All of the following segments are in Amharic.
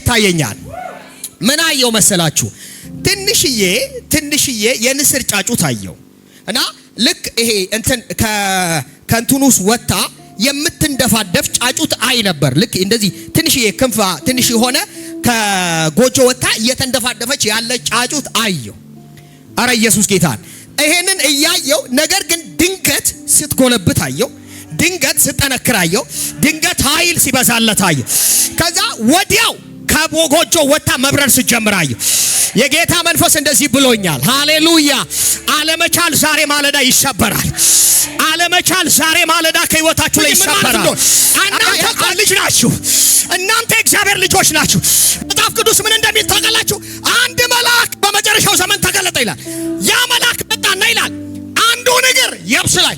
ይታየኛል። ምን አየው መሰላችሁ? ትንሽዬ የንስር ጫጩት አየው እና ልክ ይሄ እንትን ከእንትኑስ ወጣ የምትንደፋደፍ ጫጩት አይ ነበር። ልክ እንደዚህ ትንሽዬ ክንፋ ትንሽ የሆነ ከጎጆ ወጣ እየተንደፋደፈች ያለ ጫጩት አየው። አረ ኢየሱስ ጌታን። ይሄንን እያየው ነገር ግን ድንገት ስትጎለብት አየው፣ ድንገት ስትጠነክር አየው፣ ድንገት ኃይል ሲበዛለት አየው። ከዛ ወዲያው ከጎጆ ወጣ መብረር ስትጀምር አየው። የጌታ መንፈስ እንደዚህ ብሎኛል። ሃሌሉያ። አለመቻል ዛሬ ማለዳ ይሰበራል። አለመቻል ዛሬ ማለዳ ከህይወታችሁ ላይ ይሰበራል። እናንተ ልጅ ናችሁ። እናንተ እግዚአብሔር ልጆች ናችሁ። መጽሐፍ ቅዱስ ምን እንደሚል ታውቃላችሁ? አንድ መልአክ በመጨረሻው ዘመን ተገለጠ ይላል። ያ መልአክ መጣና ይላል አንዱን እግር የብስ ላይ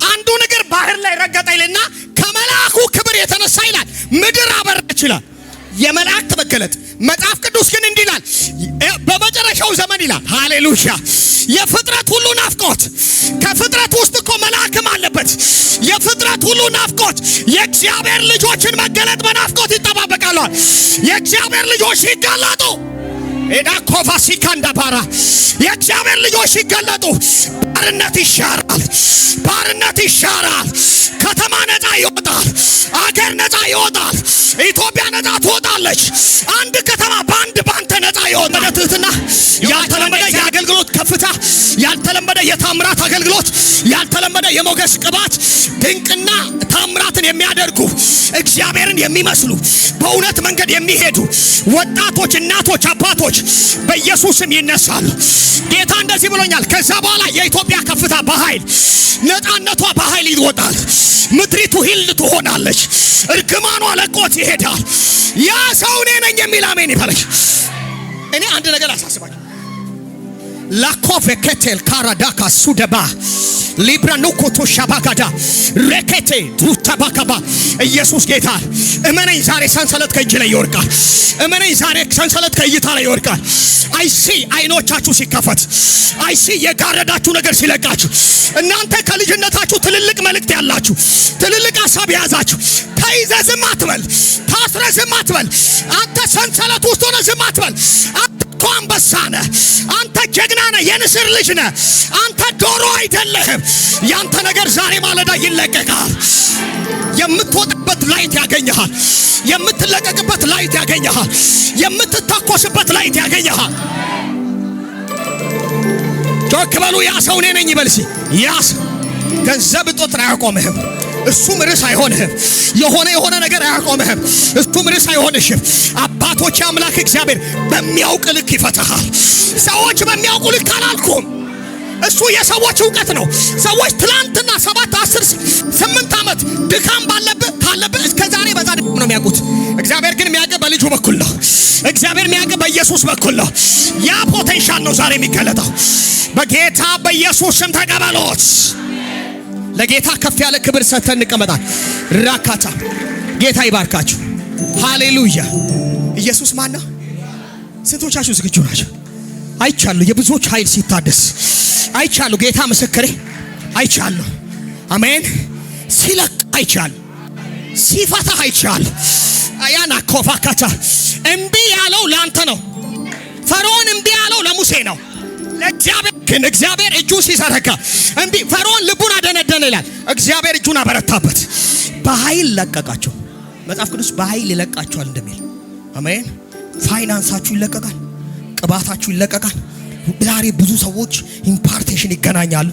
አንዱን እግር ባህር ላይ ረገጠ ይልና ከመልአኩ ክብር የተነሳ ይላል ምድር አበራች ይላል። የመላእክት መገለጥ። መጽሐፍ ቅዱስ ግን እንዲህ ይላል በመጨረሻው ዘመን ይላል። ሃሌሉያ። የፍጥረት ሁሉ ናፍቆት፣ ከፍጥረት ውስጥ እኮ መልአክም አለበት። የፍጥረት ሁሉ ናፍቆት የእግዚአብሔር ልጆችን መገለጥ በናፍቆት ይጠባበቃሉ። የእግዚአብሔር ልጆች ሲገለጡ ኤዳ ኮፋሲካ እንዳባራ የእግዚአብሔር ልጆች ሲገለጡ ባርነት ይሻራል። ባርነት ይሻራል። ከተማ ነፃ ይወጣል። አገር ነፃ ይወጣል። ኢትዮጵያ ነፃ ትወጣለች። አንድ ከተማ ባንተ ነፃ ይወጣል። ትህትና፣ ያልተለመደ የአገልግሎት ከፍታ፣ ያልተለመደ የታምራት አገልግሎት፣ ያልተለመደ የሞገስ ቅባት፣ ድንቅና ታምራትን የሚያደርጉ እግዚአብሔርን የሚመስሉ በእውነት መንገድ የሚሄዱ ወጣቶች፣ እናቶች፣ አባቶች በኢየሱስም ይነሳሉ። ጌታ እንደዚህ ብሎኛል። ከዛ በኋላ የኢትዮጵያ ከፍታ በኃይል ነፃነቷ በኃይል ይወጣል። ምድሪቱ ሂል ትሆናለች። እርግማኗ ለቆት ይሄዳል። ያ ሰው እኔ ነኝ የሚል አሜን ይበለኝ። እኔ አንድ ነገር አሳስባችሁ ላኮፈከቴል ካራዳካ ሱደባ ሊብራኖኮቶ ሻባጋዳ ረከቴ ዱታባካባ ኢየሱስ ጌታ። እመነኝ ዛሬ ሰንሰለት ከእጅ ላይ ይወርቃል። እመነኝ ዛሬ ሰንሰለት ከእይታ ላይ ይወርቃል። አይሲ አይኖቻችሁ ሲከፈት፣ አይሲ የጋረዳችሁ ነገር ሲለቃችሁ፣ እናንተ ከልጅነታችሁ ትልልቅ መልእክት ያላችሁ፣ ትልልቅ ሐሳብ የያዛችሁ ተይዘ ዝም አትበል። ታስረ ዝም አትበል። አንተ ሰንሰለት ውስጥ ሆነ ዝም አትበል። አንተ አንበሳ ነህ። አንተ ጀግና ነህ። የንስር ልጅ ነህ። አንተ ዶሮ አይደለህም። ያንተ ነገር ዛሬ ማለዳ ይለቀቃል። የምትወጣበት ላይት ያገኘሃል። የምትለቀቅበት ላይት ያገኘሃል። የምትተኮስበት ላይት ያገኘሃል። ጮክ በሉ። ያ ሰው እኔ ነኝ ይበል። ያ ገንዘብ እጦት አያቆምህም። እሱም ርዕስ አይሆንህም። የሆነ ነገር አያቆምህም። እሱም ርዕስ አይሆንሽም። አባቶች አምላክ እግዚአብሔር በሚያውቅ ልክ ይፈታሃል። ሰዎች በሚያውቁ ልክ አላልኩም። እሱ የሰዎች ዕውቀት ነው። ሰዎች ትላንትና 7 10 8 ዓመት ድካም ካለብህ እስከ ዛሬ በዛ ነው የሚያውቁት። እግዚአብሔር ግን የሚያውቅ በልጁ በኩል ነው። እግዚአብሔር የሚያውቅ በኢየሱስ በኩል ነው። ያ ፖቴንሻል ነው ዛሬ የሚገለጠው። በጌታ በኢየሱስ ስም ተቀበሉት። ለጌታ ከፍ ያለ ክብር ሰጥተን እንቀመጣለን። ራካታ ጌታ ይባርካችሁ። ሃሌሉያ። ኢየሱስ ማን ነው? ስንቶቻችሁ ዝግጁ ናችሁ? አይቻለሁ የብዙዎች ኃይል ሲታደስ አይቻለሁ። ጌታ ምስክሬ አይቻለሁ። አሜን። ሲለቅ አይቻለሁ። ሲፈታ አይቻለሁ። አያና ኮፋካታ እምቢ ያለው ላንተ ነው። ፈርዖን እምቢ ያለው ለሙሴ ነው። ለእግዚአብሔር ግን እግዚአብሔር እጁን ሲዘረጋ እምቢ ፈርዖን ልቡን አደነደነ ይላል። እግዚአብሔር እጁን አበረታበት። በኃይል ለቀቃቸው። መጽሐፍ ቅዱስ በኃይል ይለቃቸዋል እንደሚል አሜን። ፋይናንሳችሁ ይለቀቃል። ቅባታችሁ ይለቀቃል። ዛሬ ብዙ ሰዎች ኢምፓርቴሽን ይገናኛሉ።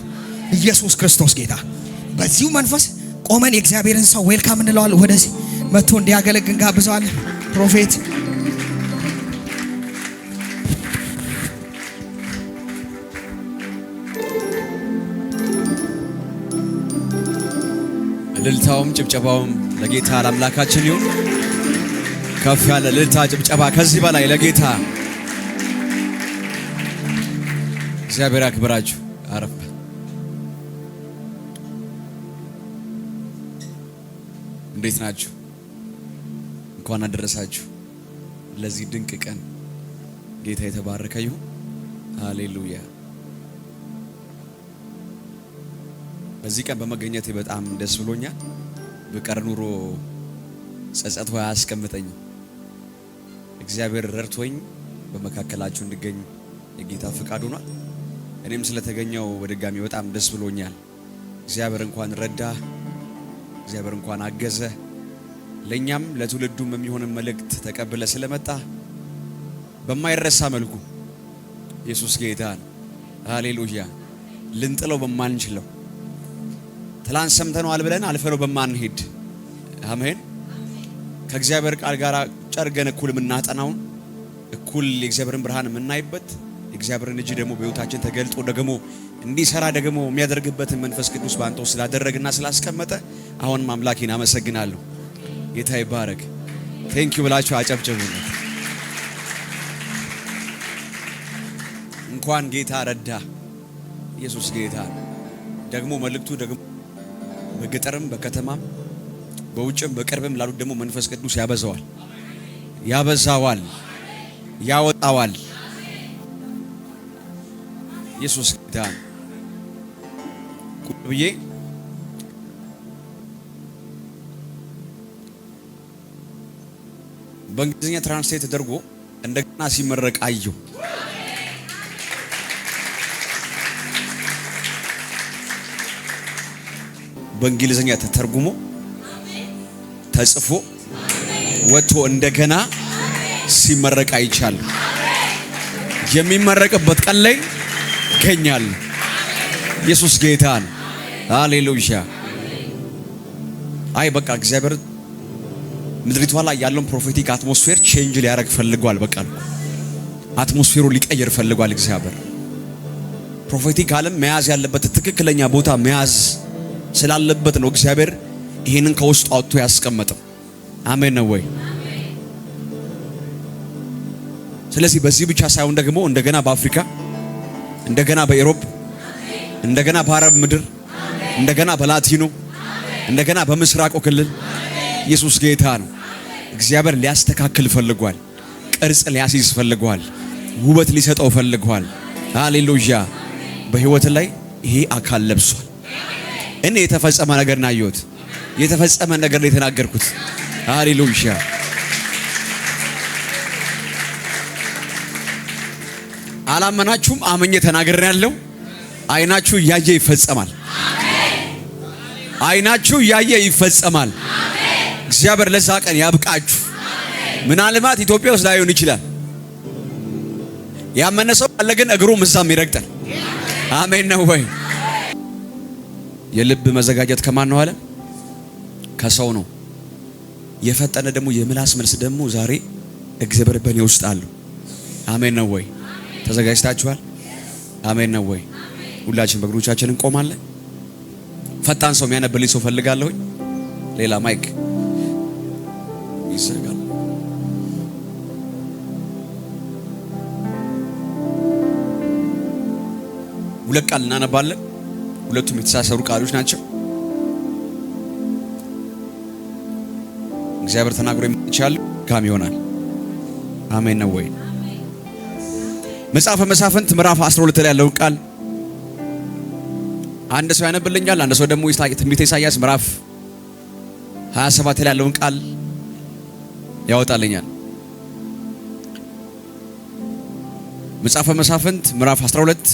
ኢየሱስ ክርስቶስ ጌታ። በዚሁ መንፈስ ቆመን የእግዚአብሔርን ሰው ዌልካም እንለዋለን። ወደዚህ መጥቶ እንዲያገለግል ጋብዘዋለን። ፕሮፌት እልልታውም ጭብጨባውም ለጌታ ለአምላካችን ይሁን። ከፍ ያለ እልልታ ጭብጨባ ከዚህ በላይ ለጌታ። እግዚአብሔር ያክብራችሁ። አረፍ እንዴት ናችሁ? እንኳን አደረሳችሁ ለዚህ ድንቅ ቀን። ጌታ የተባረከ ይሁን። ሃሌሉያ። በዚህ ቀን በመገኘቴ በጣም ደስ ብሎኛል። በቀር ኑሮ ጸጸት ሆይ አያስቀምጠኝም። እግዚአብሔር ረድቶኝ በመካከላችሁ እንድገኝ የጌታ ፍቃድ ሆኗል። እኔም ስለተገኘው በድጋሚ በጣም ደስ ብሎኛል። እግዚአብሔር እንኳን ረዳ፣ እግዚአብሔር እንኳን አገዘ። ለኛም ለትውልዱም የሚሆን መልእክት ተቀብለ ስለመጣ በማይረሳ መልኩ ኢየሱስ ጌታ ነው። ሃሌሉያ። ልንጥለው በማንችለው ትላንት ሰምተነዋል ብለን አልፈነው በማንሄድ አሜን ከእግዚአብሔር ቃል ጋር ጨርገን እኩል የምናጠናውን እኩል የእግዚአብሔርን ብርሃን የምናይበት የእግዚአብሔርን እጅ ደግሞ በሕይወታችን ተገልጦ ደግሞ እንዲሰራ ደግሞ የሚያደርግበትን መንፈስ ቅዱስ ባንተ ስላደረግና ስላስቀመጠ አሁንም አምላኬን አመሰግናለሁ። ጌታ ይባረክ። ቴንክ ዩ ብላችሁ አጨብጭቡለት። እንኳን ጌታ ረዳ። ኢየሱስ ጌታ ደግሞ መልእክቱ ደግሞ በገጠርም በከተማም በውጭም በቅርብም ላሉት ደግሞ መንፈስ ቅዱስ ያበዛዋል፣ ያበዛዋል፣ ያወጣዋል። ኢየሱስ ጌታ ቁጥብዬ በእንግሊዝኛ ትራንስሌት ተደርጎ እንደገና ሲመረቅ አየሁ። በእንግሊዝኛ ተተርጉሞ ተጽፎ ወጥቶ እንደገና ሲመረቅ አይቻለሁ። የሚመረቅበት ቀን ላይ ይገኛል። ኢየሱስ ጌታ ነው። ሃሌሉያ። አይ በቃ እግዚአብሔር ምድሪቷ ላይ ያለውን ፕሮፌቲክ አትሞስፌር ቼንጅ ሊያደርግ ፈልጓል። በቃ አትሞስፌሩ ሊቀየር ፈልጓል። እግዚአብሔር ፕሮፌቲክ ዓለም መያዝ ያለበት ትክክለኛ ቦታ መያዝ ስላለበት ነው እግዚአብሔር ይሄንን ከውስጥ አውጥቶ ያስቀመጠው። አሜን ነው ወይ? ስለዚህ በዚህ ብቻ ሳይሆን ደግሞ እንደገና በአፍሪካ እንደገና በኢሮፕ እንደገና በአረብ ምድር እንደገና በላቲኖ እንደገና በምስራቁ ክልል ኢየሱስ ጌታ ነው። እግዚአብሔር ሊያስተካክል ፈልጓል። ቅርጽ ሊያስይዝ ፈልጓል። ውበት ሊሰጠው ፈልጓል። ሃሌሉያ። በህይወት ላይ ይሄ አካል ለብሷል። እኔ የተፈጸመ ነገር ናየሁት። የተፈጸመ ነገር ላይ የተናገርኩት። ሃሌሉያ። አላመናችሁም? አመኘ ተናግሬያለሁ። አይናችሁ እያየ ይፈጸማል። አይናችሁ እያየ ይፈጸማል። እግዚአብሔር ለዛ ቀን ያብቃችሁ። ምናልባት ኢትዮጵያ ውስጥ ላይሆን ይችላል። ያመነ ሰው አለ፣ ግን እግሩ ምዛም ይረግጣል። አሜን ነው ወይ? የልብ መዘጋጀት ከማን ነው አለ? ከሰው ነው። የፈጠነ ደግሞ የምላስ መልስ ደግሞ ዛሬ እግዚአብሔር በእኔ ውስጥ አለ። አሜን ነው ወይ? ተዘጋጅታችኋል? አሜን ነው ወይ? ሁላችን በእግሮቻችን እንቆማለን። ፈጣን ሰው የሚያነብልኝ ሰው ፈልጋለሁ። ሌላ ማይክ ይሰጋል። ሁለት ቃል እናነባለን። ሁለቱም የተሳሰሩ ቃሎች ናቸው። እግዚአብሔር ተናግሮ ይመቻል ካም ይሆናል። አሜን ነው ወይ? መጽሐፈ መሳፍንት ምዕራፍ 12 ላይ ያለው ቃል አንድ ሰው ያነብልኛል። አንድ ሰው ደግሞ ትንቢተ ኢሳይያስ ምዕራፍ 27 ላይ ያለውን ቃል ያወጣልኛል። መጽሐፈ መሳፍንት ምዕራፍ 12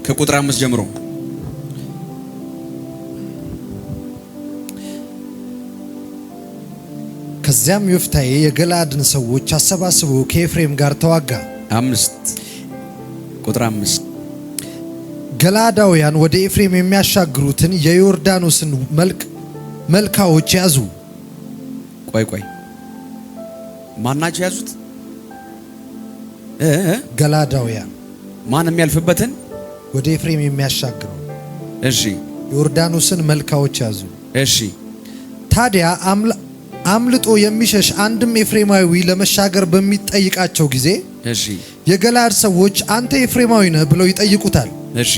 ከቁጥር 5 ጀምሮ ከዚያም ዮፍታሔ የገለዓድን ሰዎች አሰባስቦ ከኤፍሬም ጋር ተዋጋ። 5 ቁጥር 5 ገለዓዳውያን ወደ ኤፍሬም የሚያሻግሩትን የዮርዳኖስን መልካዎች ያዙ። ቆይ ማናቸው ያዙት? ገለዓዳውያን ማን የሚያልፍበትን ወደ ኤፍሬም የሚያሻግሩ እሺ ዮርዳኖስን መልካዎች ያዙ። እሺ ታዲያ አምልጦ የሚሸሽ አንድም ኤፍሬማዊ ለመሻገር በሚጠይቃቸው ጊዜ እሺ የገለዓድ ሰዎች አንተ ኤፍሬማዊ ነህ ብለው ይጠይቁታል። እሺ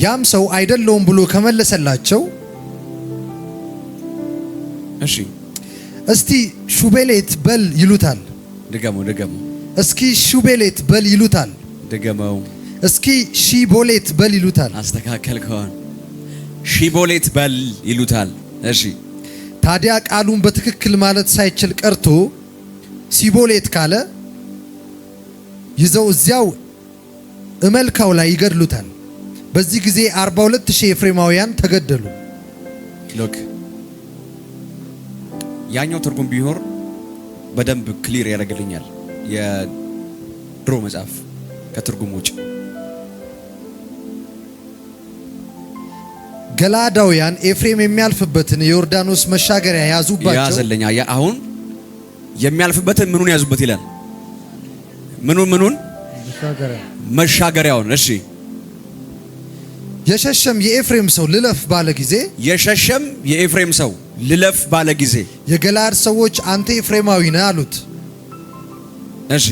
ያም ሰው አይደለውም ብሎ ከመለሰላቸው እሺ እስቲ ሹቤሌት በል ይሉታል። ድገመው እስኪ ሹቤሌት በል ይሉታል። ድገመው እስኪ ሺቦሌት በል ይሉታል። አስተካከልከው። ሺቦሌት በል ይሉታል። እሺ ታዲያ ቃሉን በትክክል ማለት ሳይችል ቀርቶ ሲቦሌት ካለ ይዘው እዚያው እመልካው ላይ ይገድሉታል። በዚህ ጊዜ 42000 ኤፍሬማውያን ተገደሉ። ሎክ ያኛው ትርጉም ቢሆን በደንብ ክሊር ያደርግልኛል። የድሮ መጽሐፍ ከትርጉም ውጭ ገላዳውያን ኤፍሬም የሚያልፍበትን የዮርዳኖስ መሻገሪያ ያዙባቸው። ያዘለኛ አሁን የሚያልፍበትን ምኑን ያዙበት ይላል። ምኑን መሻገሪያውን። እሺ የሸሸም የኤፍሬም ሰው ልለፍ ባለ ጊዜ የሸሸም የኤፍሬም ሰው ልለፍ ባለ ጊዜ የገላድ ሰዎች አንተ ኤፍሬማዊ ነህ አሉት። እሺ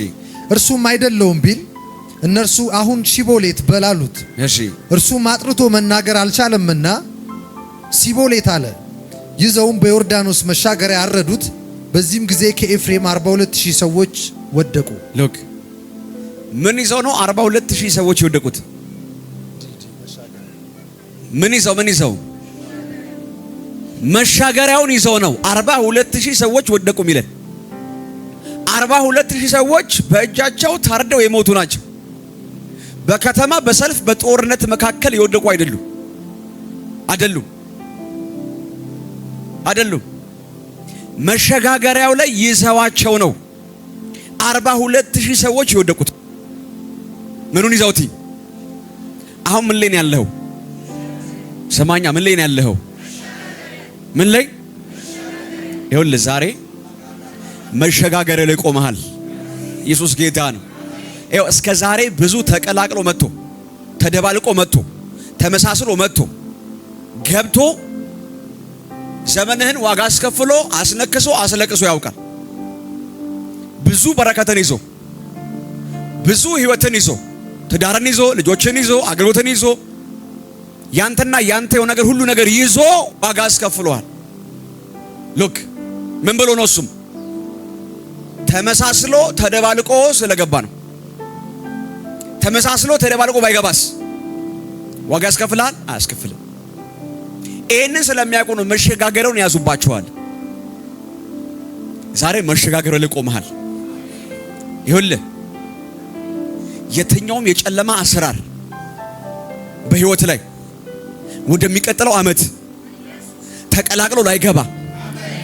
እርሱም አይደለውም ቢል እነርሱ አሁን ሺቦሌት በል አሉት። እሺ እርሱም አጥርቶ መናገር አልቻለምና ሲቦሌት አለ። ይዘውም በዮርዳኖስ መሻገሪያ አረዱት። በዚህም ጊዜ ከኤፍሬም 42000 ሰዎች ወደቁ። ሎክ ምን ይዘው ነው 42000 ሰዎች የወደቁት? ምን ይዘው መሻገሪያውን ይዘው ነው 42000 ሰዎች ወደቁ የሚለን። 42000 ሰዎች በእጃቸው ታርደው የሞቱ ናቸው። በከተማ በሰልፍ በጦርነት መካከል የወደቁ አይደሉም። መሸጋገሪያው ላይ ይዘዋቸው ነው 42000 ሰዎች የወደቁት። ምኑን ይዘውት? አሁን ምን ላይ ነው ያለው? ሰማኛ ምን ላይ ነው ያለው? ምን ላይ? ይኸውልህ ዛሬ መሸጋገሪያ ላይ ቆመሃል። ኢየሱስ ጌታ ነው። ይኸው እስከ ዛሬ ብዙ ተቀላቅሎ መጥቶ ተደባልቆ መጥቶ ተመሳስሎ መጥቶ ገብቶ ዘመንህን ዋጋ አስከፍሎ አስነክሶ አስለቅሶ ያውቃል። ብዙ በረከትን ይዞ ብዙ ህይወትን ይዞ ትዳርን ይዞ ልጆችን ይዞ አገልግሎትን ይዞ ያንተና ያንተ የሆነ ነገር ሁሉ ነገር ይዞ ዋጋ አስከፍሏል። ሉክ ምን ብሎ ነው? እሱም ተመሳስሎ ተደባልቆ ስለገባ ነው። ተመሳስሎ ተደባልቆ ባይገባስ ዋጋ ያስከፍላል? አያስከፍልም። ይህንን ስለሚያውቁ ነው መሸጋገሪያውን ያዙባቸዋል። ዛሬ መሸጋገሪያው ላይ ቆመሃል። ይኸውልህ የትኛውም የጨለማ አሰራር በህይወት ላይ ወደሚቀጥለው ዓመት ተቀላቅሎ ላይገባ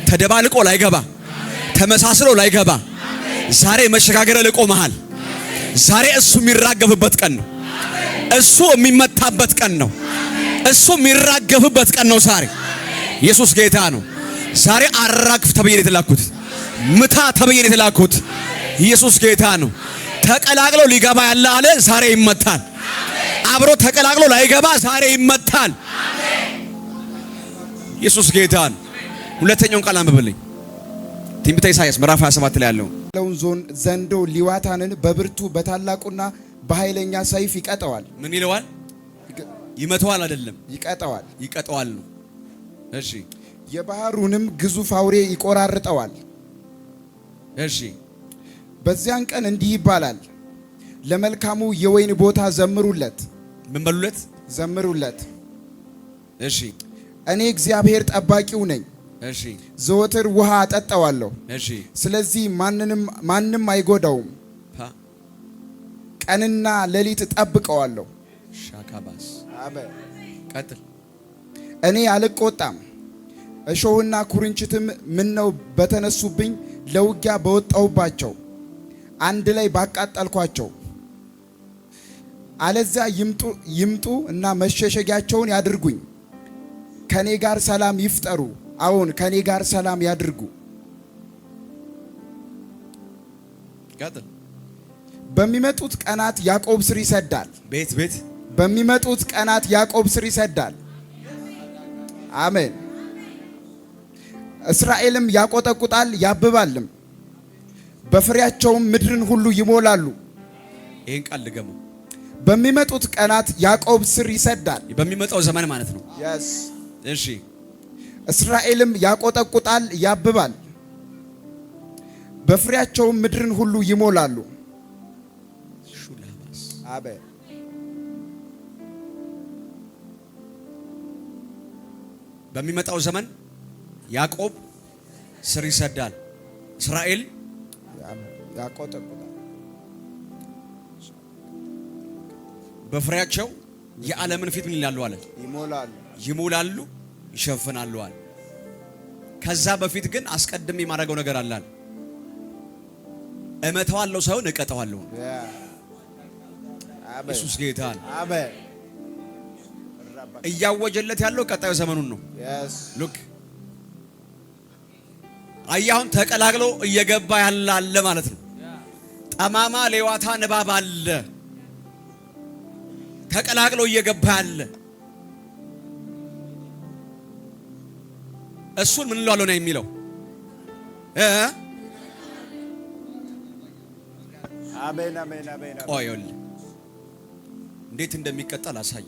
ተደባልቆ ላይገባ ተመሳስሎ ላይገባ ዛሬ መሸጋገሪያው ላይ ቆመሃል። ዛሬ እሱ የሚራገፍበት ቀን ነው። እሱ የሚመታበት ቀን ነው። እሱ የሚራገፍበት ቀን ነው። ዛሬ ኢየሱስ ጌታ ነው። ዛሬ አራግፍ ተብዬ የተላኩት ምታ ተብዬ የተላኩት ኢየሱስ ጌታ ነው። ተቀላቅሎ ሊገባ ያለ አለ ዛሬ ይመታል። አብሮ ተቀላቅሎ ላይገባ ዛሬ ይመታል። ኢየሱስ ጌታ ነው። ሁለተኛውን ቃል አንብብልኝ። ትንቢተ ኢሳይያስ ምዕራፍ 27 ላይ ያለው ለውን ዘንዶ ሊዋታንን በብርቱ በታላቁና በኃይለኛ ሰይፍ ይቀጠዋል። ምን ይለዋል? ይመተዋል አይደለም፣ ይቀጠዋል ነው። እሺ የባህሩንም ግዙፍ አውሬ ይቆራርጠዋል። እሺ በዚያን ቀን እንዲህ ይባላል፣ ለመልካሙ የወይን ቦታ ዘምሩለት። ምን በሉለት? ዘምሩለት። እሺ እኔ እግዚአብሔር ጠባቂው ነኝ። እሺ ዘወትር ውሃ አጠጣዋለሁ። እሺ ስለዚህ ማንም አይጎዳውም። ቀንና ሌሊት እጠብቀዋለሁ። ሻካባስ አሜን። ቀጥል። እኔ አልቆጣም፣ እሾህና ኩርንችትም ምነው በተነሱብኝ፣ ለውጊያ በወጣሁባቸው አንድ ላይ ባቃጠልኳቸው። አለዚያ ይምጡ እና መሸሸጊያቸውን ያድርጉኝ፣ ከኔ ጋር ሰላም ይፍጠሩ። አዎን ከኔ ጋር ሰላም ያድርጉ። ቀጥል። በሚመጡት ቀናት ያዕቆብ ስር ይሰዳል። ቤት በሚመጡት ቀናት ያዕቆብ ስር ይሰዳል። አሜን። እስራኤልም ያቆጠቁጣል ያብባልም፣ በፍሬያቸውም ምድርን ሁሉ ይሞላሉ። ይሄን ቃል ልገመው። በሚመጡት ቀናት ያዕቆብ ስር ይሰዳል። በሚመጣው ዘመን ማለት ነው። እሺ እስራኤልም ያቆጠቁጣል ያብባል፣ በፍሬያቸውም ምድርን ሁሉ ይሞላሉ። አሜን። በሚመጣው ዘመን ያዕቆብ ስር ይሰዳል፣ እስራኤል ያቆጠቁጣል። በፍሬያቸው የዓለምን ፊት ምን ይላሉ አለ? ይሞላሉ፣ ይሸፍናሉ አለ። ከዛ በፊት ግን አስቀድሜ የማደርገው ነገር አለ። እመተዋለሁ ሳይሆን እቀጠዋለሁ። ኢየሱስ ጌታ ነው። አሜን። እያወጀለት ያለው ቀጣዩ ዘመኑን ነው። ሉክ አያሁን ተቀላቅሎ እየገባ ያለ አለ ማለት ነው። ጠማማ ሌዋታን እባብ አለ ተቀላቅሎ እየገባ ያለ እሱን ምን ላለው ነው የሚለው አሜን አሜን አሜን። ቆይል እንዴት እንደሚቀጠል አሳይ።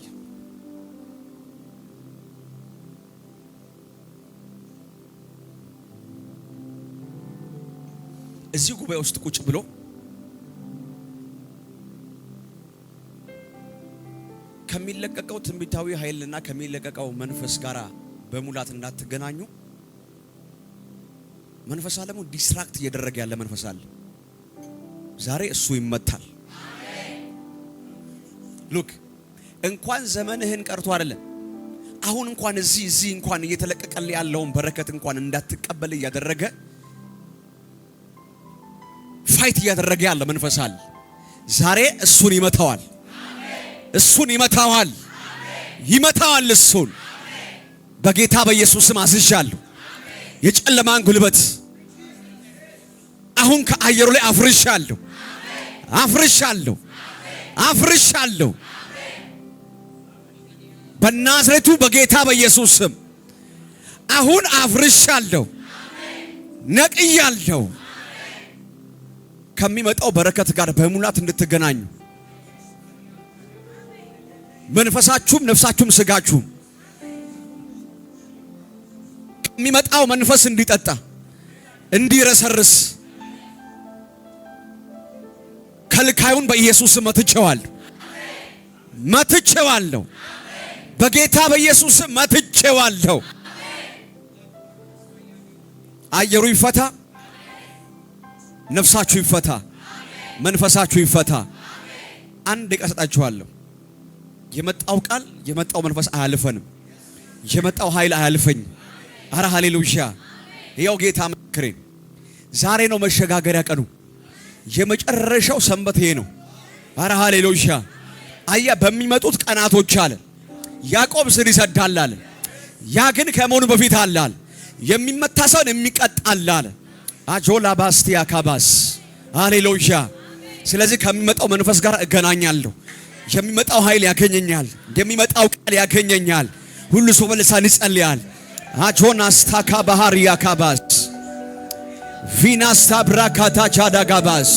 እዚህ ጉባኤ ውስጥ ቁጭ ብሎ ከሚለቀቀው ትንቢታዊ ኃይልና ከሚለቀቀው መንፈስ ጋር በሙላት እንዳትገናኙ መንፈስ ዓለሙ ዲስትራክት እየደረገ ያለ መንፈስ አለ። ዛሬ እሱ ይመታል። ሉክ እንኳን ዘመንህን ቀርቶ አይደለም አሁን እንኳን እዚህ እንኳን እየተለቀቀል ያለውን በረከት እንኳን እንዳትቀበል እያደረገ ፋይት እያደረገ ያለ መንፈስ አለ። ዛሬ እሱን ይመታዋል። እሱን ይመታዋል። ይመታዋል። እሱን በጌታ በኢየሱስ ስም አዝዣለሁ። የጨለማን ጉልበት አሁን ከአየሩ ላይ አፍርሻለሁ። አፍርሻለሁ። አፍርሻለሁ። በናዝሬቱ በጌታ በኢየሱስ ስም አሁን አፍርሻለሁ። ነቅያለሁ። ከሚመጣው በረከት ጋር በሙላት እንድትገናኙ መንፈሳችሁም ነፍሳችሁም ስጋችሁም ከሚመጣው መንፈስ እንዲጠጣ እንዲረሰርስ ከልካዩን በኢየሱስ መትቼዋለሁ። መትቼዋለሁ። በጌታ በኢየሱስ መትቼዋለሁ። አየሩ ይፈታ። ነፍሳችሁ ይፈታ። መንፈሳችሁ ይፈታ። አንድ ቀሰጣችኋለሁ። የመጣው ቃል የመጣው መንፈስ አያልፈንም። የመጣው ኃይል አያልፈኝም። አረ ሃሌሉያ! ይኸው ጌታ መስክሬ ዛሬ ነው መሸጋገሪያ ቀኑ። የመጨረሻው ሰንበት ይሄ ነው። አረ ሃሌሉያ! አያ በሚመጡት ቀናቶች አለ ያዕቆብ ስር ይሰዳል አለ። ያ ግን ከመሆኑ በፊት አለ የሚመታ ሰውን የሚቀጣል አለ። አጆላ ባስቲያ ካባስ ሃሌሉያ! ስለዚህ ከሚመጣው መንፈስ ጋር እገናኛለሁ። የሚመጣው ኃይል ያገኘኛል። የሚመጣው ቃል ያገኘኛል። ሁሉ ሰው በልሳን ይጸልያል። አጆናስታ ካባሃሪያ ካባስ ቪናስታ ብራካታ ቻዳጋባስ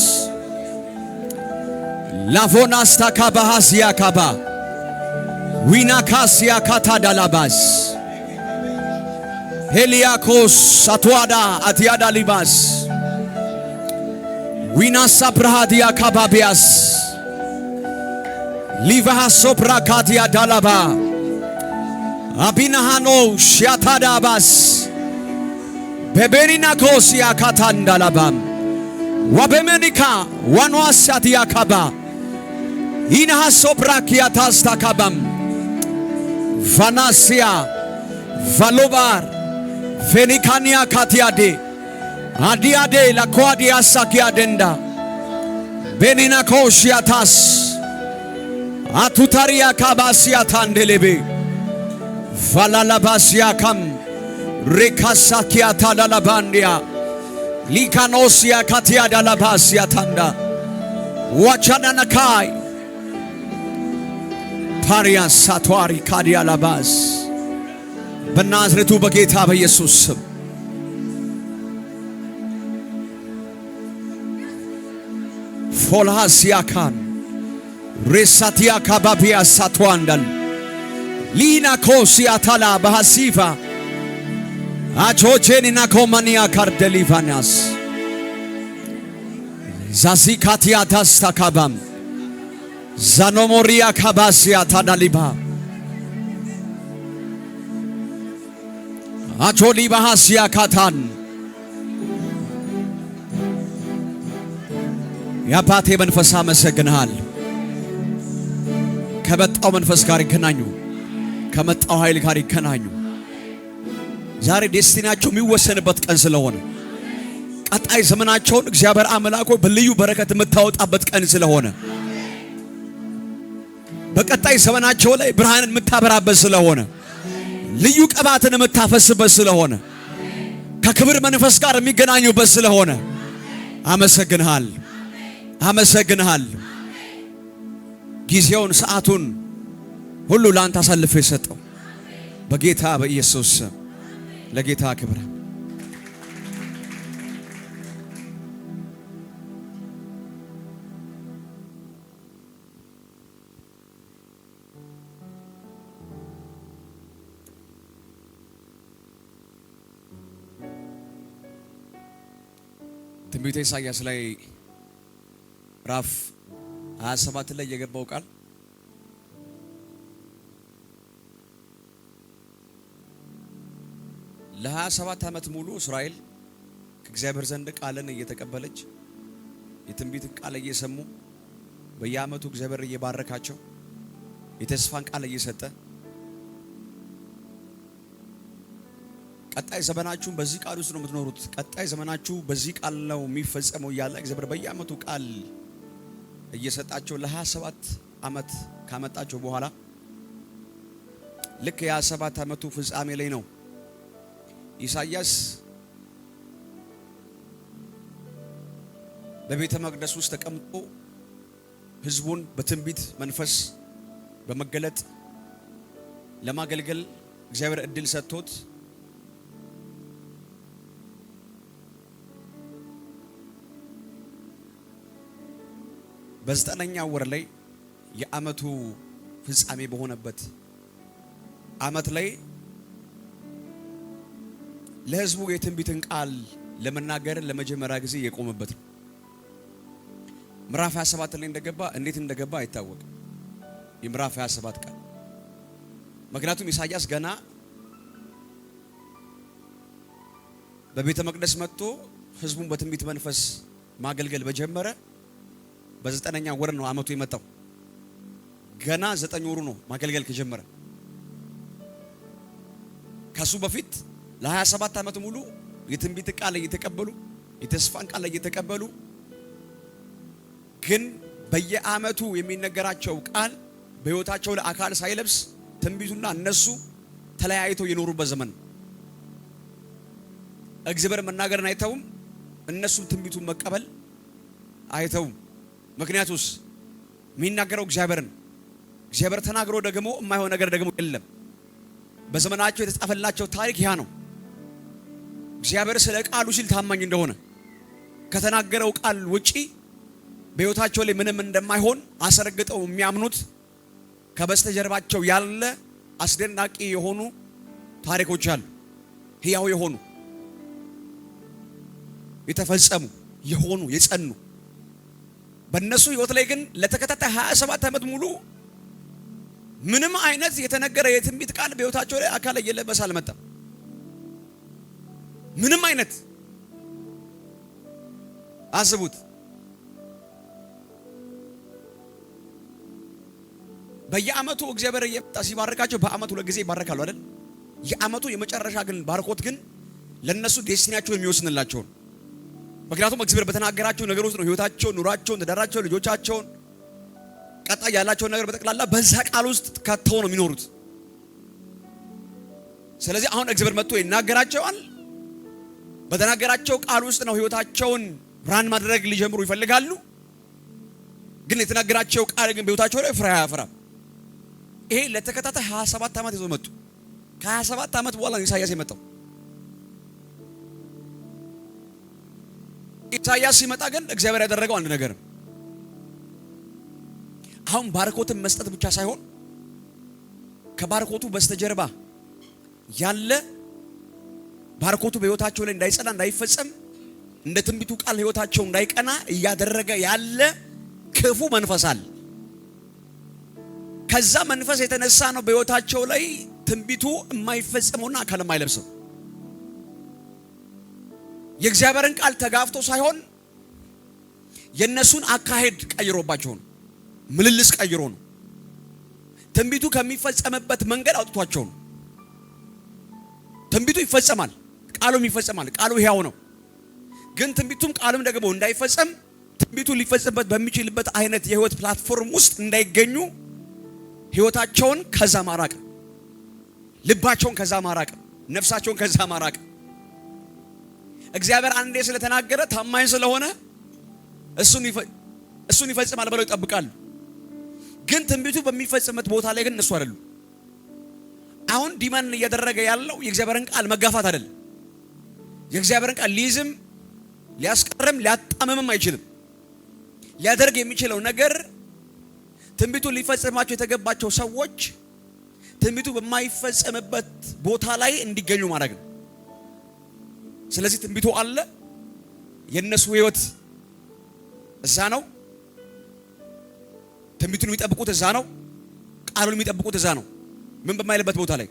ላቮናስታ ካባሃሲያ ካባ ዊናካሲያ ካታዳላባስ ሄሊያኮስ ሳቷዳ አቲያዳ ሊባስ ዊናሳ ብራሃዲያ ካባቢያስ ሊቫሃሶ ብራካቲያ ዳላባ አቢናሃኖ ሻታዳባስ በቤሪናኮሲያ ካታንዳላባም ወበመኒካ ዋንዋሳቲያ ካባ ኢናሃሶ ብራኪያ ታስታካባም ቫናሲያ ቫሎባር ፌኒካኒያ ካቲያዴ አዲያዴ ላኳዲያ ሳኪያ ደንዳ ቤኒናኮሲያ ታስ አቱታሪያ ካባሲያ ታንደሌቤ ቫላላባሲያ ካም ሬካሳኪያ ታዳላባንዲያ ሊካኖሲያ ካቲያ ዳላባሲያ ታንዳ ዋቻዳናካይ ፓሪያ ሳቷሪ ካዲያ ላባስ በናዝሬቱ በጌታ በኢየሱስ ስም ፎልሃሲያ ካን ሬሳቲያ ካባቢያ ሳቷንዳል ሊና ኮሲያ ታላ ባሃሲፋ አቾቼኒና ኮማኒያ ካርደሊቫናስ ዛሲካቲያ ታስታካባም ዛኖሞሪያ ካባሲያ ታዳሊባ አቾሊ ባሃሲያ ካታን የአባቴ መንፈስ አመሰግንሃል። ከመጣው መንፈስ ጋር ይገናኙ፣ ከመጣው ኃይል ጋር ይገናኙ። ዛሬ ዴስቲናቸው የሚወሰንበት ቀን ስለሆነ ቀጣይ ዘመናቸውን እግዚአብሔር አምላክ በልዩ በረከት የምታወጣበት ቀን ስለሆነ በቀጣይ ዘመናቸው ላይ ብርሃንን የምታበራበት ስለሆነ ልዩ ቅባትን የምታፈስበት ስለሆነ ከክብር መንፈስ ጋር የሚገናኙበት ስለሆነ አመሰግንሃል፣ አመሰግንሃል። ጊዜውን ሰዓቱን ሁሉ ላንተ አሳልፎ የሰጠው በጌታ በኢየሱስ ስም ለጌታ ክብር። ትንቢተ ኢሳይያስ ላይ ምዕራፍ 27 ላይ የገባው ቃል ለ27 ዓመት ሙሉ እስራኤል ከእግዚአብሔር ዘንድ ቃልን እየተቀበለች የትንቢትን ቃል እየሰሙ በየዓመቱ እግዚአብሔር እየባረካቸው የተስፋን ቃል እየሰጠ ቀጣይ ዘመናችሁን በዚህ ቃል ውስጥ ነው የምትኖሩት፣ ቀጣይ ዘመናችሁ በዚህ ቃል ነው የሚፈጸመው እያለ እግዚአብሔር በየዓመቱ ቃል እየሰጣቸው ለ27 ዓመት ካመጣቸው በኋላ ልክ የ27 ዓመቱ ፍጻሜ ላይ ነው ኢሳይያስ በቤተ መቅደስ ውስጥ ተቀምጦ ሕዝቡን በትንቢት መንፈስ በመገለጥ ለማገልገል እግዚአብሔር እድል ሰጥቶት በ9ኛው ወር ላይ የዓመቱ ፍጻሜ በሆነበት ዓመት ላይ ለሕዝቡ የትንቢትን ቃል ለመናገር ለመጀመሪያ ጊዜ የቆመበት ነው። ምዕራፍ 27 ላይ እንደገባ እንዴት እንደገባ አይታወቅም። የምዕራፍ 27 ቃል ምክንያቱም ኢሳይያስ ገና በቤተ መቅደስ መጥቶ ሕዝቡን በትንቢት መንፈስ ማገልገል በጀመረ በ9ኛ ወር ነው ዓመቱ የመጣው። ገና 9 ወሩ ነው ማገልገል ከጀመረ። ከሱ በፊት ለ27 ዓመት ሙሉ የትንቢት ቃል እየተቀበሉ የተስፋን ቃል እየተቀበሉ ግን በየዓመቱ የሚነገራቸው ቃል በሕይወታቸው ላይ አካል ሳይለብስ ትንቢቱና እነሱ ተለያይተው የኖሩበት ዘመን። እግዚአብሔር መናገርን አይተውም፣ እነሱም ትንቢቱን መቀበል አይተውም። ምክንያቱስ የሚናገረው እግዚአብሔር ተናግሮ ደግሞ የማይሆን ነገር ደግሞ የለም። በዘመናቸው የተጻፈላቸው ታሪክ ያ ነው። እግዚአብሔር ስለ ቃሉ ሲል ታማኝ እንደሆነ ከተናገረው ቃል ውጪ በሕይወታቸው ላይ ምንም እንደማይሆን አስረግጠው የሚያምኑት ከበስተጀርባቸው ያለ አስደናቂ የሆኑ ታሪኮች አሉ። ሕያው የሆኑ የተፈጸሙ የሆኑ የጸኑ በእነሱ ሕይወት ላይ ግን ለተከታታይ 27 ዓመት ሙሉ ምንም አይነት የተነገረ የትንቢት ቃል በሕይወታቸው ላይ አካል እየለበሰ አልመጣም። ምንም አይነት አስቡት። በየዓመቱ እግዚአብሔር እየመጣ ሲባርካቸው በዓመቱ ለጊዜ ይባረካሉ አይደል? የዓመቱ የመጨረሻ ግን ባርኮት ግን ለነሱ ዴስቲኒያቸውን የሚወስንላቸው ነው። ምክንያቱም እግዚአብሔር በተናገራቸው ነገር ውስጥ ነው ሕይወታቸውን፣ ኑሯቸውን፣ ትዳራቸውን፣ ልጆቻቸውን ቀጣይ ያላቸውን ነገር በጠቅላላ በዛ ቃል ውስጥ ከተው ነው የሚኖሩት። ስለዚህ አሁን እግዚአብሔር መጥቶ ይናገራቸዋል። በተናገራቸው ቃል ውስጥ ነው ሕይወታቸውን ብርሃን ማድረግ ሊጀምሩ ይፈልጋሉ። ግን የተናገራቸው ቃል ግን በሕይወታቸው ላይ ፍሬ አያፈራም። ይሄ ለተከታታይ 27 ዓመት ይዘው መጡ። ከ27 ዓመት በኋላ ኢሳይያስ የመጣው። ኢሳይያስ ሲመጣ ግን እግዚአብሔር ያደረገው አንድ ነገር ነው። አሁን ባርኮትን መስጠት ብቻ ሳይሆን ከባርኮቱ በስተጀርባ ያለ ባርኮቱ በሕይወታቸው ላይ እንዳይጸና እንዳይፈጸም እንደ ትንቢቱ ቃል ሕይወታቸው እንዳይቀና እያደረገ ያለ ክፉ መንፈስ አለ። ከዛ መንፈስ የተነሳ ነው በሕይወታቸው ላይ ትንቢቱ የማይፈጸመውና አካል የማይለብሰው። የእግዚአብሔርን ቃል ተጋፍቶ ሳይሆን የነሱን አካሄድ ቀይሮባቸው ነው። ምልልስ ቀይሮ ነው። ትንቢቱ ከሚፈጸምበት መንገድ አውጥቷቸው ነው። ትንቢቱ ይፈጸማል፣ ቃሉም ይፈጸማል። ቃሉ ሕያው ነው። ግን ትንቢቱም ቃሉም ደግሞ እንዳይፈጸም ትንቢቱ ሊፈጸምበት በሚችልበት አይነት የህይወት ፕላትፎርም ውስጥ እንዳይገኙ ህይወታቸውን ከዛ ማራቅ፣ ልባቸውን ከዛ ማራቅ፣ ነፍሳቸውን ከዛ ማራቅ። እግዚአብሔር አንዴ ስለተናገረ ታማኝ ስለሆነ እሱን ይፈጽማል ብለው ይጠብቃሉ። ግን ትንቢቱ በሚፈጸምበት ቦታ ላይ ግን እነሱ አይደሉም። አሁን ዲማን እያደረገ ያለው የእግዚአብሔርን ቃል መጋፋት አይደለም። የእግዚአብሔርን ቃል ሊይዝም ሊያስቀርም ሊያጣምምም አይችልም። ሊያደርግ የሚችለው ነገር ትንቢቱ ሊፈጸማቸው የተገባቸው ሰዎች ትንቢቱ በማይፈጸምበት ቦታ ላይ እንዲገኙ ማድረግ ነው። ስለዚህ ትንቢቱ አለ፣ የነሱ ህይወት እዛ ነው። ትንቢቱን የሚጠብቁት እዛ ነው። ቃሉን የሚጠብቁት እዛ ነው። ምን በማይልበት ቦታ ላይ፣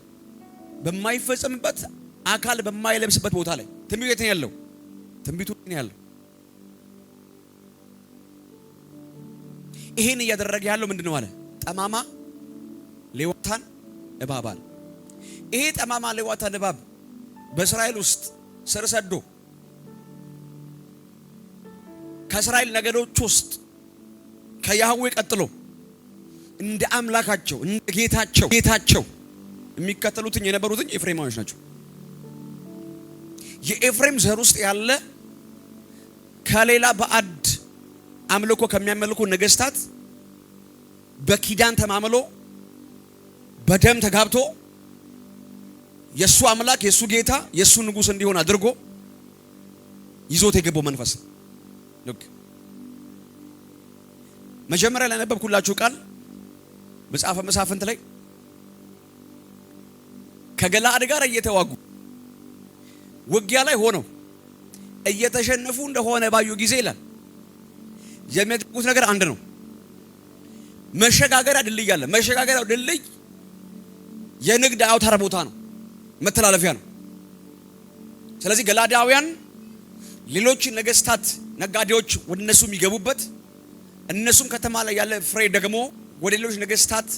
በማይፈጸምበት አካል በማይለብስበት ቦታ ላይ ትንቢቱ የት ነው ያለው? ትንቢቱ የት ነው ያለው? ይሄን እያደረገ ያለው ምንድነው አለ? ጠማማ ሌዋታን እባብ አለ። ይሄ ጠማማ ሌዋታን እባብ በእስራኤል ውስጥ ስር ሰዶ ከእስራኤል ነገዶች ውስጥ ከያህዌ ቀጥሎ እንደ አምላካቸው እንደ ጌታቸው የሚከተሉት የነበሩት ኤፍሬማውያን ናቸው። የኤፍሬም ዘር ውስጥ ያለ ከሌላ ባዕድ አምልኮ ከሚያመልኩ ነገስታት በኪዳን ተማምሎ በደም ተጋብቶ የሱ አምላክ የሱ ጌታ የሱ ንጉስ እንዲሆን አድርጎ ይዞት የገባው መንፈስ ልክ መጀመሪያ ላይ ያነበብኩላችሁ ቃል መጽሐፈ መሳፍንት ላይ ከገለዓድ ጋር እየተዋጉ ውጊያ ላይ ሆነው እየተሸነፉ እንደሆነ ባዩ ጊዜ ይላል የሚያደርጉት ነገር አንድ ነው። መሸጋገሪያ ድልድይ አለ። መሸጋገሪያው ድልድይ የንግድ አውታር ቦታ ነው፣ መተላለፊያ ነው። ስለዚህ ገላዳውያን ሌሎች ነገስታት ነጋዴዎች ወደ እነሱ የሚገቡበት፣ እነሱም ከተማ ላይ ያለ ፍሬ ደግሞ ወደ ሌሎች ነገስታት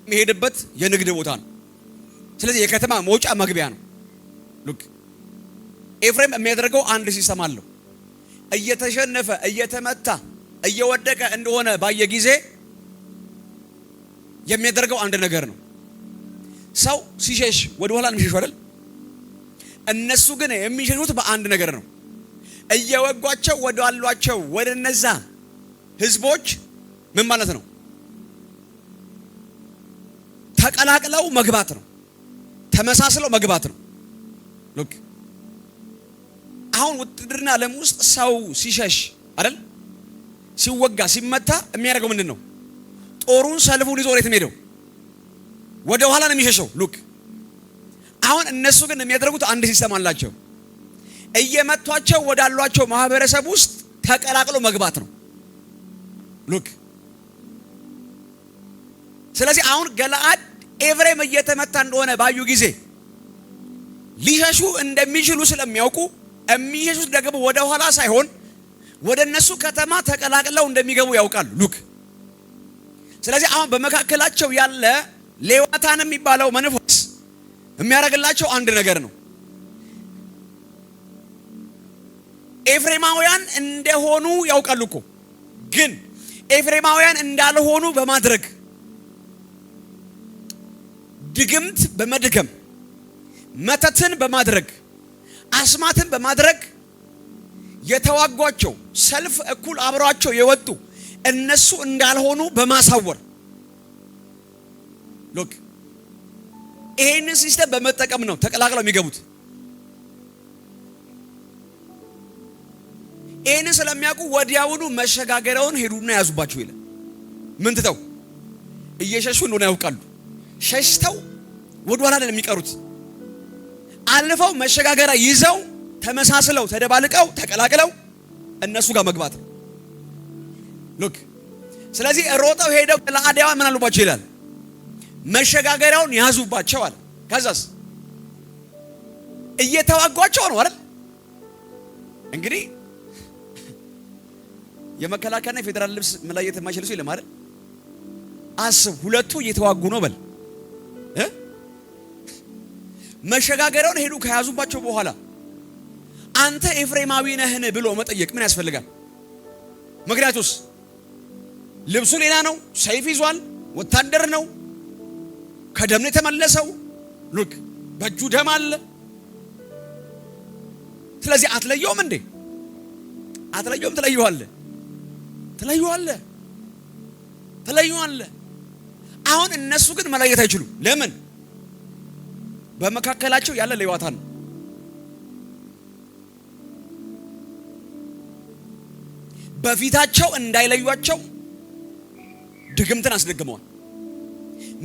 የሚሄድበት የንግድ ቦታ ነው። ስለዚህ የከተማ መውጫ መግቢያ ነው። ሉክ ኤፍሬም የሚያደርገው አንድ ሲስተም አለው። እየተሸነፈ እየተመታ እየወደቀ እንደሆነ ባየ ጊዜ የሚያደርገው አንድ ነገር ነው። ሰው ሲሸሽ ወደ ኋላ ነው የሚሸሸው አይደል? እነሱ ግን የሚሸሹት በአንድ ነገር ነው። እየወጓቸው ወደ አሏቸው ወደ እነዛ ህዝቦች ምን ማለት ነው? ተቀላቅለው መግባት ነው። ተመሳስለው መግባት ነው። ሉክ አሁን ውትድርና ዓለም ውስጥ ሰው ሲሸሽ አይደል? ሲወጋ ሲመታ የሚያደርገው ምንድን ነው? ጦሩን ሰልፉን ይዞ ወዴት ሄደው ወደ ኋላ ነው የሚሸሸው። ሉክ አሁን እነሱ ግን የሚያደርጉት አንድ ሲስተም አላቸው። እየመቷቸው ወዳሏቸው ማህበረሰብ ውስጥ ተቀላቅሎ መግባት ነው። ሉክ ስለዚህ አሁን ገለዓድ ኤፍሬም እየተመታ እንደሆነ ባዩ ጊዜ ሊሸሹ እንደሚችሉ ስለሚያውቁ የሚሸሹት ደግሞ ወደ ኋላ ሳይሆን ወደ እነሱ ከተማ ተቀላቅለው እንደሚገቡ ያውቃሉ። ሉክ ስለዚህ አሁን በመካከላቸው ያለ ሌዋታን የሚባለው መንፈስ የሚያደርግላቸው አንድ ነገር ነው። ኤፍሬማውያን እንደሆኑ ያውቃሉ እኮ፣ ግን ኤፍሬማውያን እንዳልሆኑ በማድረግ ድግምት በመድገም መተትን በማድረግ አስማትን በማድረግ የተዋጓቸው ሰልፍ እኩል አብሯቸው የወጡ እነሱ እንዳልሆኑ በማሳወር ሎክ ይሄንን ሲስተም በመጠቀም ነው ተቀላቅለው የሚገቡት። ይሄንን ስለሚያውቁ ወዲያውኑ መሸጋገሪያውን ሄዱና ያዙባቸው ይላል። ምን ትተው እየሸሹ እንደሆነ ያውቃሉ። ሸሽተው ወደ ኋላ ነው የሚቀሩት። አልፈው መሸጋገሪያ ይዘው ተመሳስለው ተደባልቀው ተቀላቅለው እነሱ ጋር መግባት ነው። ሉክ ስለዚህ ሮጠው ሄደው ገለዓዳዋ ምን አሉባቸው ይላል? መሸጋገሪያውን ያዙባቸው አለ። ከዛስ እየተዋጓቸው ነው አይደል? እንግዲህ የመከላከያና የፌደራል ልብስ መለየት የማይችል ሰው የለም አይደል? አስብ፣ ሁለቱ እየተዋጉ ነው በል። መሸጋገሪያውን ሄዱ ከያዙባቸው በኋላ አንተ ኤፍሬማዊ ነህን ብሎ መጠየቅ ምን ያስፈልጋል? ምክንያቱስ ልብሱ ሌላ ነው፣ ሰይፍ ይዟል፣ ወታደር ነው፣ ከደም የተመለሰው ሉክ በእጁ ደም አለ። ስለዚህ አትለየውም እንዴ? አትለየውም? ትለየዋለህ። አሁን እነሱ ግን መለየት አይችሉም። ለምን? በመካከላቸው ያለ ሌዋታን ነው። በፊታቸው እንዳይለዩአቸው ድግምትን አስደግመዋል።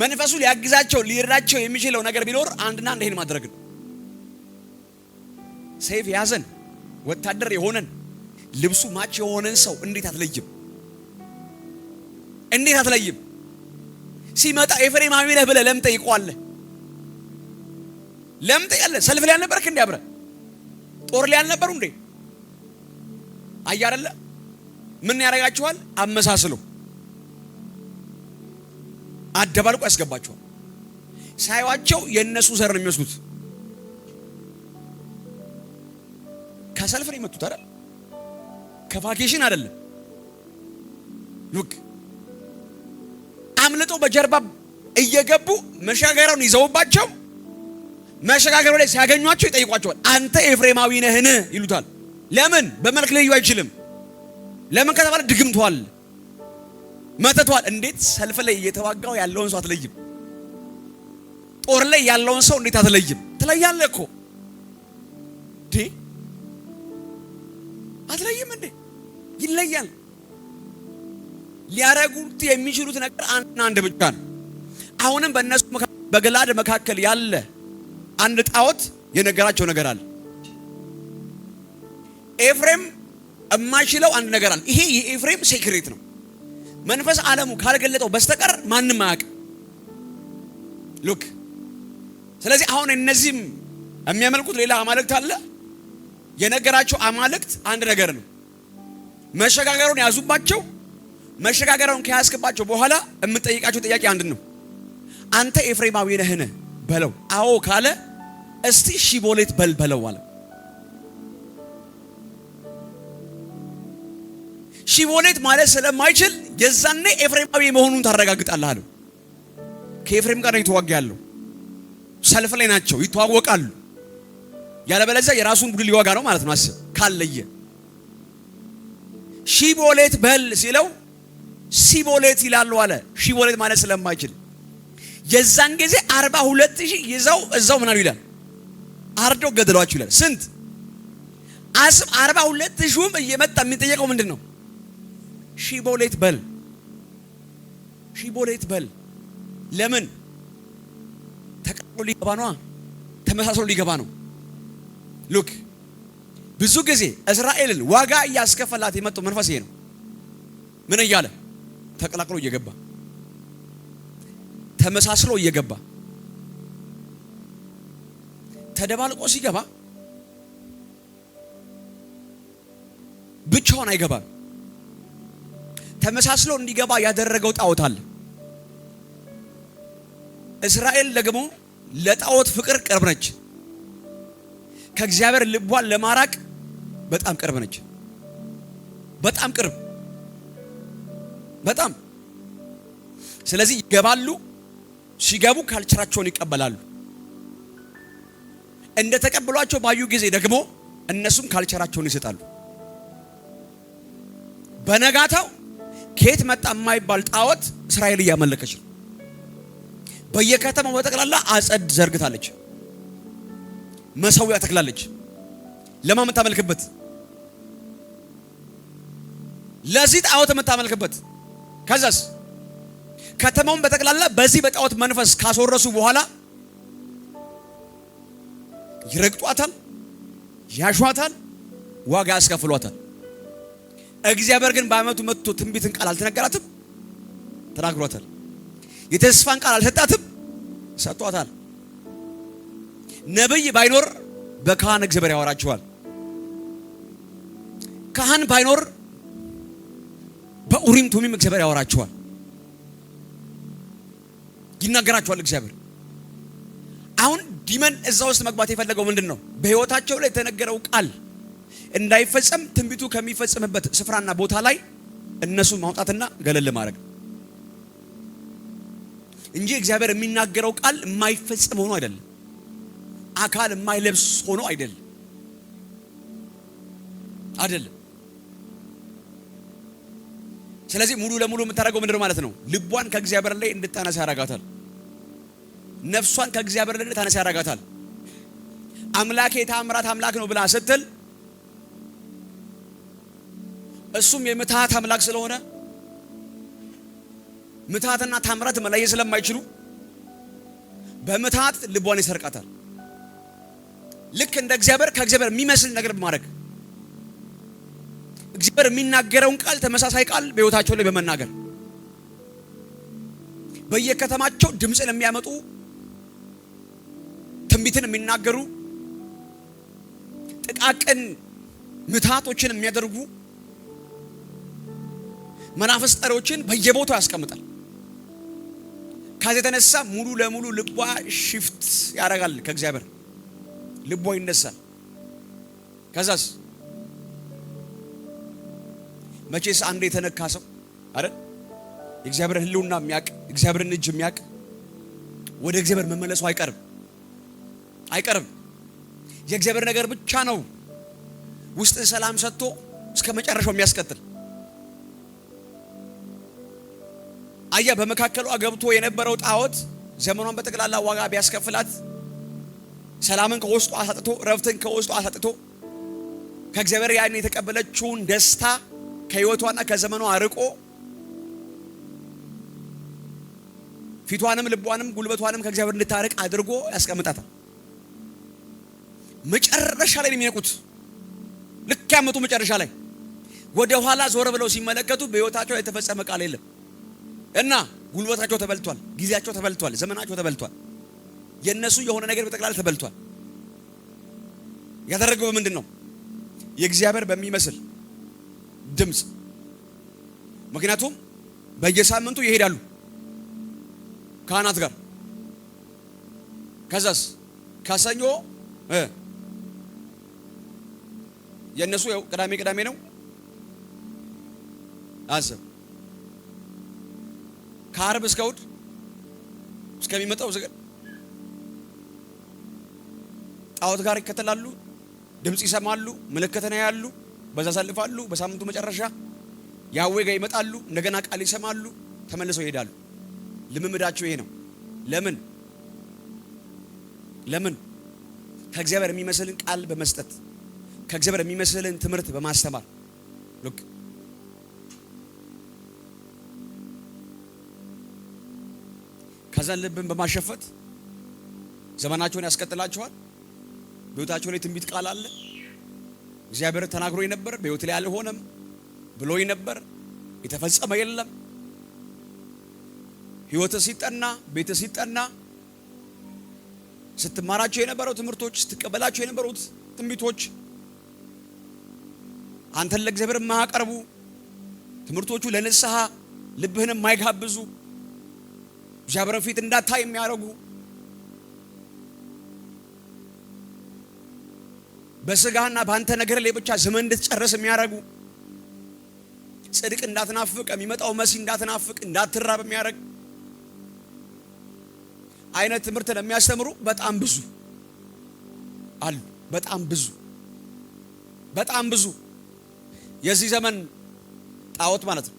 መንፈሱ ሊያግዛቸው ሊረዳቸው የሚችለው ነገር ቢኖር አንድና አንድ ይሄን ማድረግ ነው። ሰይፍ ያዘን ወታደር የሆነን ልብሱ ማች የሆነን ሰው እንዴት አትለይም? ሲመጣ ኤፍሬማዊ ነህ ብለህ ለምን ጠይቀዋለህ? ለምን ጠይቀዋለህ? ሰልፍ ላይ አልነበርክ እንዴ? አብረህ ጦር ላይ አልነበሩ እንዴ? አያረለ ምን ያረጋቸዋል? አመሳስሎ አደባልቆ ያስገባቸዋል። ሳይዋቸው የነሱ ዘር ነው የሚመስሉት። ከሰልፍ ነው የመጡት አይደል? ከቫኬሽን አይደለም። ሉክ አምልጠው በጀርባ እየገቡ መሸጋገሪያውን ይዘውባቸው መሸጋገሪያው ላይ ሲያገኟቸው ይጠይቋቸዋል። አንተ ኤፍሬማዊ ነህን ይሉታል። ለምን? በመልክ ልዩ አይችልም። ለምን ከተባለ ድግምቷል፣ መተቷል። እንዴት ሰልፍ ላይ እየተዋጋው ያለውን ሰው አትለይም? ጦር ላይ ያለውን ሰው እንዴት አትለይም? ትለያለህ እኮ አትለይም እንዴ? ይለያል። ሊያረጉት የሚችሉት ነገር አንድ ብቻ ነው። አሁንም በእነሱ በገላድ መካከል ያለ አንድ ጣዖት የነገራቸው ነገር አለ። ኤፍሬም የማይችለው አንድ ነገር አለ። ይሄ የኤፍሬም ሴክሬት ነው። መንፈስ ዓለሙ ካልገለጠው በስተቀር ማንም አያውቅም። ሉክ ስለዚህ አሁን እነዚህም የሚያመልኩት ሌላ አማልክት አለ። የነገራቸው አማልክት አንድ ነገር ነው። መሸጋገሩን ያዙባቸው። መሸጋገሩን ከያዝክባቸው በኋላ የምትጠይቃቸው ጥያቄ አንድ ነው። አንተ ኤፍሬማዊ ነህን በለው። አዎ ካለ እስቲ ሺቦሌት በለው አለ። ሺቦሌት ማለት ስለማይችል የዛኔ ኤፍሬማዊ መሆኑን ታረጋግጣለህ አለው። ከኤፍሬም ጋር ነው የተዋጋ ያለው። ሰልፍ ላይ ናቸው፣ ይተዋወቃሉ። ያለበለዚያ የራሱን ቡድን ሊዋጋ ነው ማለት ነው። አስብ ካለየ ሺቦሌት በል ሲለው ሲቦሌት ይላሉ አለ። ሺቦሌት ማለት ስለማይችል የዛን ጊዜ 42,000 ይዘው እዛው ምን አሉ ይላል? አርደው ገደሏቸው ይላል። ስንት አስብ። 42,000ም እየመጣ የሚጠየቀው ምንድን ነው? ሺቦሌት በል። ለምን? ተቀጥሎ ሊገባ ነው፣ ተመሳስሎ ሊገባ ነው። ሉክ ብዙ ጊዜ እስራኤልን ዋጋ እያስከፈላት የመጣው መንፈስ ይሄ ነው። ምን እያለ ተቀላቅሎ እየገባ ተመሳስሎ እየገባ ተደባልቆ ሲገባ ብቻውን አይገባም። ተመሳስሎ እንዲገባ ያደረገው ጣዖት አለ። እስራኤል ደግሞ ለጣዖት ፍቅር ቅርብ ነች። ከእግዚአብሔር ልቧን ለማራቅ በጣም ቅርብ ነች። በጣም ቅርብ በጣም። ስለዚህ ይገባሉ። ሲገቡ ካልቸራቸውን ይቀበላሉ። እንደ ተቀበሏቸው ባዩ ጊዜ ደግሞ እነሱም ካልቸራቸውን ይሰጣሉ። በነጋታው ከየት መጣ የማይባል ጣዖት እስራኤል እያመለከች ነው። በየከተማው በጠቅላላ አጸድ ዘርግታለች። መሰዊያ ተክላለች። ለማን የምታመልክበት? ለዚህ ጣዖት የምታመልክበት። ከዛስ ከተማውን በጠቅላላ በዚህ በጣዖት መንፈስ ካስወረሱ በኋላ ይረግጧታል፣ ያሿታል፣ ዋጋ ያስከፍሏታል። እግዚአብሔር ግን በዓመቱ መጥቶ ትንቢትን ቃል አልተነገራትም? ተናግሯታል። የተስፋን ቃል አልሰጣትም? ሰጥቷታል። ነብይ ባይኖር በካህን እግዚአብሔር ያወራቸዋል። ካህን ባይኖር በኡሪም ቱሚም እግዚአብሔር ያወራቸዋል፣ ይናገራቸዋል እግዚአብሔር። አሁን ዲመን እዛ ውስጥ መግባት የፈለገው ምንድነው? በህይወታቸው ላይ የተነገረው ቃል እንዳይፈጸም ትንቢቱ ከሚፈጸምበት ስፍራና ቦታ ላይ እነሱን ማውጣትና ገለል ማድረግ እንጂ እግዚአብሔር የሚናገረው ቃል የማይፈጸም ሆኖ አይደለም፣ አካል የማይለብስ ሆኖ አይደለም። ስለዚህ ሙሉ ለሙሉ የምታደርገው ምንድነው ማለት ነው? ልቧን ከእግዚአብሔር ላይ እንድታነሳ ያደርጋታል። ነፍሷን ከእግዚአብሔር ላይ እንድታነሳ ያደርጋታል። አምላኬ የታምራት አምላክ ነው ብላ ስትል እሱም የምትሃት አምላክ ስለሆነ ምትሃትና ታምራት መለየት ስለማይችሉ በምትሃት ልቧን ይሰርቃታል። ልክ እንደ እግዚአብሔር ከእግዚአብሔር የሚመስል ነገር በማድረግ እግዚአብሔር የሚናገረውን ቃል ተመሳሳይ ቃል በህይወታቸው ላይ በመናገር በየከተማቸው ድምጽን የሚያመጡ ትንቢትን የሚናገሩ ጥቃቅን ምትሃቶችን የሚያደርጉ መናፍስት ጠሪዎችን በየቦታው ያስቀምጣል። ከዚህ የተነሳ ሙሉ ለሙሉ ልቧ ሽፍት ያደርጋል ከእግዚአብሔር ልቧ ይነሳል። ከዛስ መቼስ አንድ የተነካ ሰው አይደል የእግዚአብሔር ህልውና የሚያውቅ እግዚአብሔርን እጅ የሚያውቅ ወደ እግዚአብሔር መመለሱ አይቀርም። የእግዚአብሔር ነገር ብቻ ነው ውስጥን ሰላም ሰጥቶ እስከ መጨረሻው የሚያስቀጥል። አያ በመካከሏ ገብቶ የነበረው ጣዖት ዘመኗን በጠቅላላ ዋጋ ቢያስከፍላት ሰላምን ከውስጡ አሳጥቶ ረፍትን ከውስጡ አሳጥቶ ከእግዚአብሔር ያን የተቀበለችውን ደስታ ከህይወቷና ከዘመኗ አርቆ ፊቷንም ልቧንም ጉልበቷንም ከእግዚአብሔር እንድታርቅ አድርጎ ያስቀምጣታል። መጨረሻ ላይ የሚነቁት ልክ ያመጡ መጨረሻ ላይ ወደ ኋላ ዞር ብለው ሲመለከቱ በህይወታቸው የተፈጸመ ቃል የለም እና ጉልበታቸው ተበልቷል፣ ጊዜያቸው ተበልቷል፣ ዘመናቸው ተበልቷል፣ የነሱ የሆነ ነገር በጠቅላላ ተበልቷል። ያደረገው ምንድነው? የእግዚአብሔር በሚመስል ድምጽ። ምክንያቱም በየሳምንቱ ይሄዳሉ ካህናት ጋር። ከዛስ ከሰኞ የነሱ ቅዳሜ ነው አሰብ ከዓርብ እስከ እሑድ እስከሚመጣው ዘገን ጣዖት ጋር ይከተላሉ፣ ድምጽ ይሰማሉ፣ ምልክትን ያያሉ፣ በዛ ሳልፋሉ። በሳምንቱ መጨረሻ ያዌ ጋር ይመጣሉ፣ እንደገና ቃል ይሰማሉ፣ ተመልሰው ይሄዳሉ። ልምምዳቸው ይሄ ነው። ለምን ከእግዚአብሔር የሚመስልን ቃል በመስጠት ከእግዚአብሔር የሚመስልን ትምህርት በማስተማር ልክ ከዛ ልብን በማሸፈት ዘመናቸውን ያስቀጥላቸዋል። በህይወታቸው ላይ ትንቢት ቃል አለ። እግዚአብሔር ተናግሮኝ ነበር፣ በህይወት ላይ አልሆነም ብሎኝ ነበር፣ የተፈጸመ የለም። ህይወት ሲጠና ቤት ሲጠና ስትማራቸው የነበረው ትምህርቶች ስትቀበላቸው የነበሩት ትንቢቶች አንተን ለእግዚአብሔር የማያቀርቡ ትምህርቶቹ ለንስሐ ልብህን የማይጋብዙ እግዚአብሔርን ፊት እንዳታይ የሚያደርጉ በስጋና በአንተ ነገር ላይ ብቻ ዘመን እንድትጨርስ የሚያደርጉ ጽድቅ እንዳትናፍቅ የሚመጣው መሲህ እንዳትናፍቅ እንዳትራብ የሚያደርግ አይነት ትምህርትን የሚያስተምሩ በጣም ብዙ አሉ። በጣም ብዙ የዚህ ዘመን ጣዖት ማለት ነው።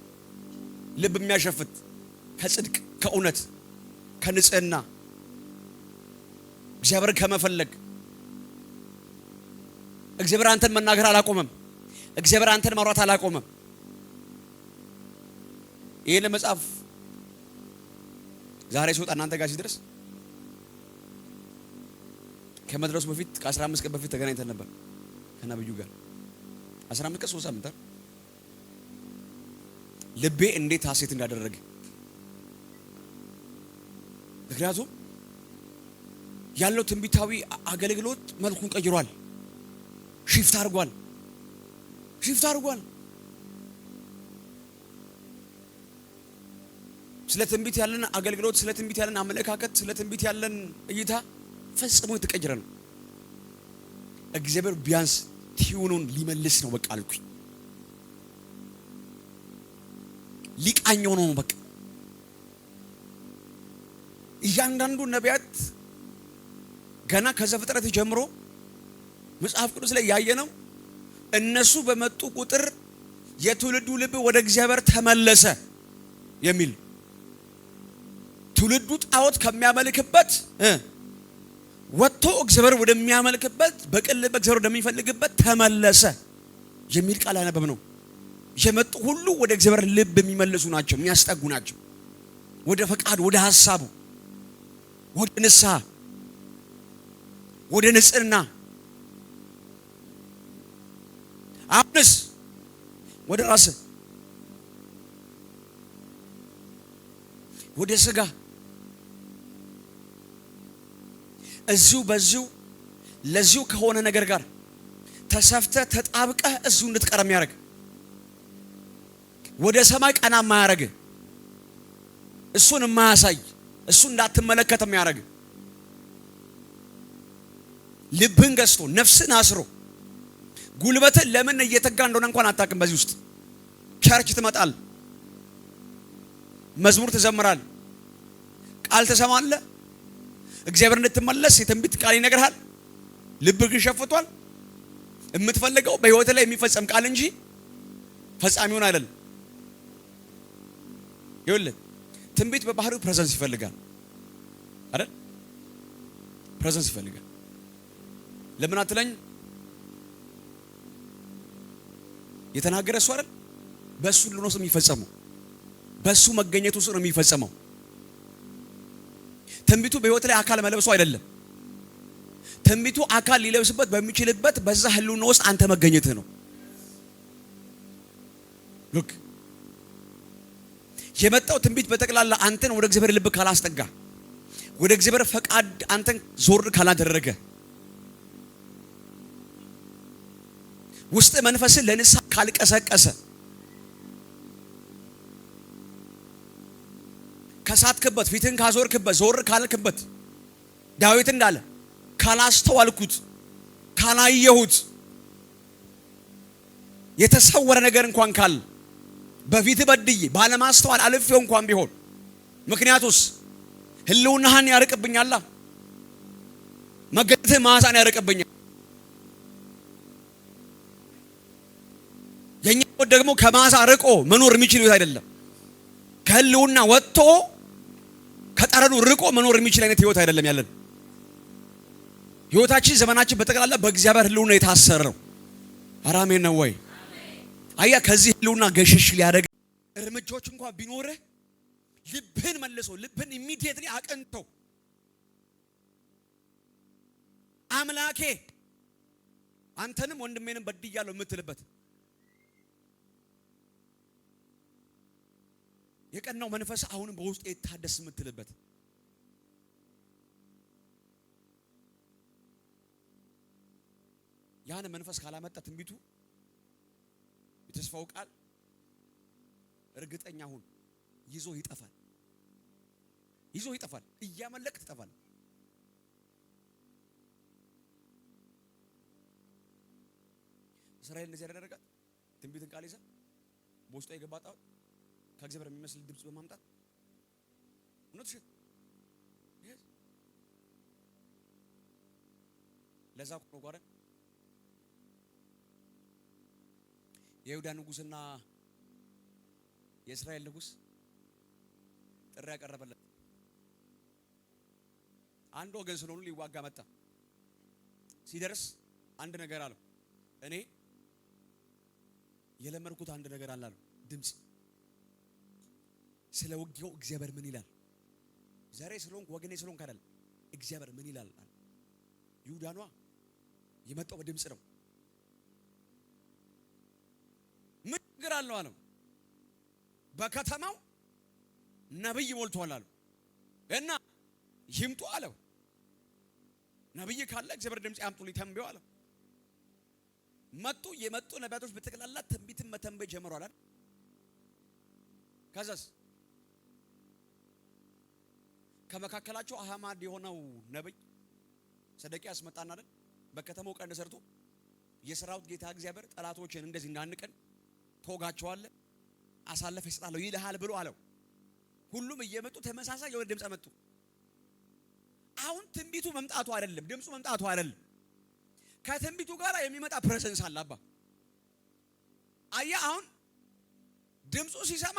ልብ የሚያሸፍት ከጽድቅ ከእውነት ከንጽህና እግዚአብሔር ከመፈለግ እግዚአብሔር አንተን መናገር አላቆመም። እግዚአብሔር አንተን ማውራት አላቆመም። ይሄን መጽሐፍ ዛሬ ሲወጣ እናንተ ጋር ሲደርስ ከመድረሱ በፊት ከ15 ቀን በፊት ተገናኝተን ነበር ከነብዩ ጋር 15 ቀን 3 ሳምንት ልቤ እንዴት ሐሴት እንዳደረገ። ምክንያቱም ያለው ትንቢታዊ አገልግሎት መልኩን ቀይሯል፣ ሽፍት አድርጓል። ሽፍት አድርጓል። ስለ ትንቢት ያለን አገልግሎት፣ ስለ ትንቢት ያለን አመለካከት፣ ስለ ትንቢት ያለን እይታ ፈጽሞ የተቀየረ ነው። እግዚአብሔር ቢያንስ ቲዩኑን ሊመልስ ነው በቃ አልኩኝ። ሊቃኘው ነው በቃ። እያንዳንዱ ነቢያት ገና ከዘፍጥረት ጀምሮ መጽሐፍ ቅዱስ ላይ ያየነው እነሱ በመጡ ቁጥር የትውልዱ ልብ ወደ እግዚአብሔር ተመለሰ የሚል ትውልዱ ጣዖት ከሚያመልክበት ወጥቶ እግዚአብሔር ወደሚያመልክበት በቅን ልብ እግዚአብሔር ወደሚፈልግበት ተመለሰ የሚል ቃል ያነበብ ነው። የመጡ ሁሉ ወደ እግዚአብሔር ልብ የሚመልሱ ናቸው፣ የሚያስጠጉ ናቸው። ወደ ፈቃዱ፣ ወደ ሐሳቡ፣ ወደ ንስሐ፣ ወደ ንጽህና። አሁንስ ወደ ራስህ፣ ወደ ስጋ እዚሁ በዚሁ ለዚሁ ከሆነ ነገር ጋር ተሰፍተህ ተጣብቀህ እዚሁ እንድትቀር የሚያደርግ ወደ ሰማይ ቀና የማያደርግ እሱን የማያሳይ እሱን እንዳትመለከት የሚያደርግ ልብን ገዝቶ ነፍስን አስሮ ጉልበትን ለምን እየተጋ እንደሆነ እንኳን አታውቅም። በዚህ ውስጥ ቸርች ትመጣል፣ መዝሙር ትዘምራል፣ ቃል ትሰማለህ፣ እግዚአብሔር እንድትመለስ የትንቢት ቃል ይነግርሃል። ልብህ ግን ሸፍቷል። የምትፈልገው በህይወት ላይ የሚፈጸም ቃል እንጂ ፈጻሚውን አይደለም። ይኸውልህ ትንቢት በባህሪው ፕሬዘንስ ይፈልጋል አይደል? ፕሬዘንስ ይፈልጋል። ለምን አትለኝ? የተናገረ እሱ አይደል? በሱ ልኖስ የሚፈጸመው በሱ መገኘቱ ውስጥ ነው የሚፈጸመው። ትንቢቱ በህይወት ላይ አካል መለብሶ አይደለም። ትንቢቱ አካል ሊለብስበት በሚችልበት በዛ ህልውና ውስጥ አንተ መገኘትህ ነው። ሉክ የመጣው ትንቢት በጠቅላላ አንተን ወደ እግዚአብሔር ልብ ካላስጠጋ፣ ወደ እግዚአብሔር ፈቃድ አንተን ዞር ካላደረገ፣ ውስጥ መንፈስን ለንስሐ ካልቀሰቀሰ፣ ከሳትክበት፣ ፊትን ካዞርክበት፣ ዞር ካልክበት፣ ዳዊት እንዳለ ካላስተዋልኩት፣ ካላየሁት፣ የተሰወረ ነገር እንኳን ካለ በፊት በድዬ ባለማስተዋል አልፌው እንኳን ቢሆን ምክንያቱስ ህልውናህን ያርቅብኛል፣ መገኘትህ ማሳን ያርቅብኛል። የኛ ደግሞ ከማሳ ርቆ መኖር የሚችል ህይወት አይደለም። ከህልውና ወጥቶ ከጠረኑ ርቆ መኖር የሚችል አይነት ህይወት አይደለም ያለን። ህይወታችን፣ ዘመናችን በጠቅላላ በእግዚአብሔር ህልውና የታሰረ ነው። አራሜን ነው ወይ? አያ ከዚህ ህልውና ገሽሽ ሊያደርግ እርምጃዎች እንኳን ቢኖርህ ልብህን መልሶ ልብህን ኢሚዲየትሊ አቀንቶ አምላኬ አንተንም ወንድሜንም በድያለሁ የምትልበት የቀናው መንፈስ አሁንም በውስጥ የታደስ የምትልበት ያን መንፈስ ካላመጣ ትንቢቱ የተስፋው ቃል እርግጠኛ ሁን ይዞ ይጠፋል። ይዞ ይጠፋል። እያመለክ ትጠፋል። እስራኤል እንደዚህ ያደረጋት ትንቢትን ቃል ይዛ በውስጧ የገባጣው ከእግዚአብሔር የሚመስል ድምጽ በማምጣት እውነት ሽት ለዛ ነው ጓረ የይሁዳ ንጉስና የእስራኤል ንጉስ ጥሪ ያቀረበለት አንድ ወገን ስለሆኑ ሊዋጋ መጣ። ሲደርስ አንድ ነገር አለው። እኔ የለመድኩት አንድ ነገር አለ አለው። ድምጽ ስለ ውጊያው እግዚአብሔር ምን ይላል? ዛሬ ስለሆንኩ ወገኔ ስለሆንኩ አይደል፣ እግዚአብሔር ምን ይላል? ይሁዳኗ የመጣው በድምጽ ነው። ምን ነገር አለው አለው። በከተማው ነብይ ሞልቷል አለው እና ይምጡ አለው። ነብይ ካለ እግዚአብሔር ድምጽ ያምጡልኝ ተንበዩ አለው። መጡ። የመጡ ነቢያቶች በተከላላ ትንቢትን መተንበይ ጀመሩ አይደል? ከዛስ ከመካከላቸው አህማድ የሆነው ነብይ ሰደቂያስ መጣና አይደል? በከተማው ቀንድ ሰርቶ የሰራዊት ጌታ እግዚአብሔር ጠላቶችን እንደዚህ እንዳንቀን ተወጋቸዋለህ አሳልፈ ይሰጣለሁ ይልሃል ብሎ አለው። ሁሉም እየመጡ ተመሳሳይ የሆነ ድምጽ መጡ። አሁን ትንቢቱ መምጣቱ አይደለም፣ ድምጹ መምጣቱ አይደለም፣ ከትንቢቱ ጋር የሚመጣ ፕሬዘንስ አለ። አባ አየህ፣ አሁን ድምጹ ሲሰማ